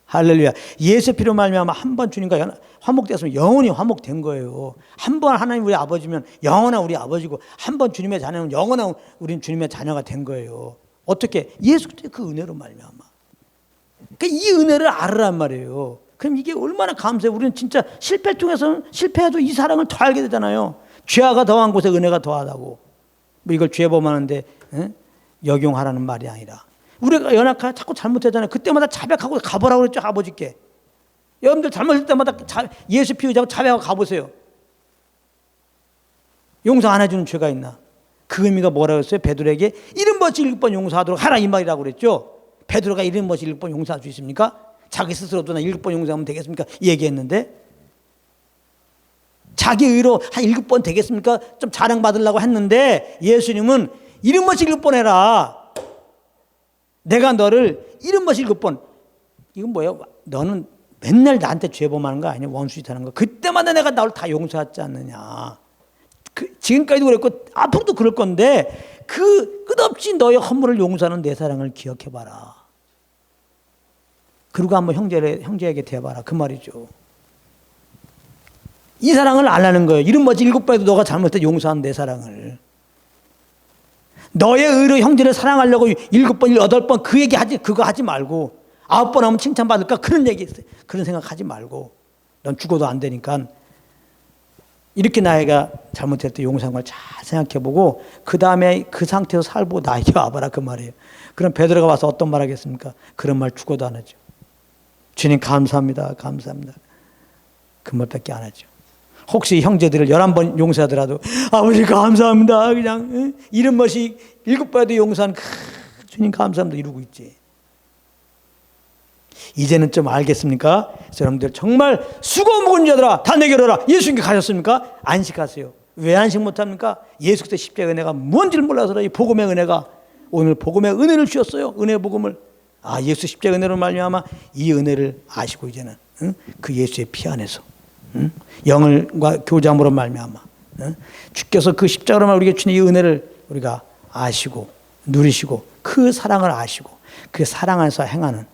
할렐루야. 예수의 피로 말미암아 한 번 주님과 화목되었으면 영원히 화목된 거예요. 한 번 하나님 우리 아버지면 영원한 우리 아버지고, 한 번 주님의 자녀는 영원한 우린 주님의 자녀가 된 거예요. 어떻게? 예수 그리스도의 그 은혜로 말미암아. 그러니까 이 은혜를 알으란 말이에요. 그럼 이게 얼마나 감사해요. 우리는 진짜 실패를 통해서는 실패해도 이 사랑을 더 알게 되잖아요. 죄가 더한 곳에 은혜가 더하다고. 뭐 이걸 죄 범하는데 역용하라는 말이 아니라, 우리가 연약하게 자꾸 잘못하잖아요. 그때마다 자백하고 가보라고 그랬죠, 아버지께. 여러분들 잘못할 때마다 예수 피 의지하고 자백하고 가보세요. 용서 안 해주는 죄가 있나? 그 의미가 뭐라고 했어요? 베드로에게 70번씩 7번 용서하도록 하라, 이 말이라고 그랬죠. 베드로가 70번씩 7번 용서할 수 있습니까? 자기 스스로도 나 7번 용서하면 되겠습니까? 얘기했는데, 자기 의로 한 7번 되겠습니까? 좀 자랑받으려고 했는데, 예수님은 70번씩 7번 해라. 내가 너를 70번씩 7번. 이건 뭐야? 너는 맨날 나한테 죄 범하는 거 아니야? 원수짓 하는 거. 그때마다 내가 너를 다 용서하지 않느냐. 지금까지도 그랬고 앞으로도 그럴 건데, 그 끝없이 너의 허물을 용서하는 내 사랑을 기억해봐라. 그리고 한번 형제에게 대봐라, 그 말이죠. 이 사랑을 알라는 거예요. 70번씩 7번에도 너가 잘못해 용서한 내 사랑을. 너의 의로 형제를 사랑하려고 7번, 8번 그 얘기 그거 하지 말고, 9번 하면 칭찬받을까? 그런 얘기 있어요. 그런 생각 하지 말고, 넌 죽어도 안 되니까 이렇게 나이가 잘못할 때 용서한 걸 잘 생각해보고, 그 다음에 그 상태에서 살고 나에게 와봐라, 그 말이에요. 그럼 베드로가 와서 어떤 말 하겠습니까? 그런 말 죽어도 안 하죠. 주님 감사합니다, 감사합니다. 그 말밖에 안 하죠. 혹시 형제들을 11번 용서하더라도 아버지 감사합니다, 그냥 70번씩 7번에도 용서한 주님 감사합니다 이러고 있지. 이제는 좀 알겠습니까? 여러분들 정말 수고 먹은 자들아 다 내게 오라. 예수님께 가셨습니까? 안식하세요. 왜 안식 못합니까? 예수 그리스도의 십자가의 은혜가 뭔지를 몰라서, 이 복음의 은혜가, 오늘 복음의 은혜를 주셨어요. 은혜 복음을. 예수 십자가의 은혜로 말미암아 이 은혜를 아시고, 이제는 그 예수의 피 안에서 영과 교제함으로 말미암아 주께서 그 십자가로 말미암아 우리에게 주신 이 은혜를 우리가 아시고 누리시고, 그 사랑을 아시고 그 사랑 안에서 행하는,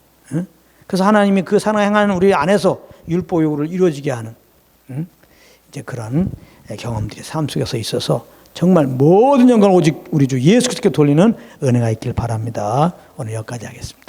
그래서 하나님이 그 사랑을 행하는 우리 안에서 율법 요구를 이루어지게 하는 이제 그런 경험들이 삶 속에서 있어서 정말 모든 영광을 오직 우리 주 예수 그리스도께 돌리는 은혜가 있길 바랍니다. 오늘 여기까지 하겠습니다.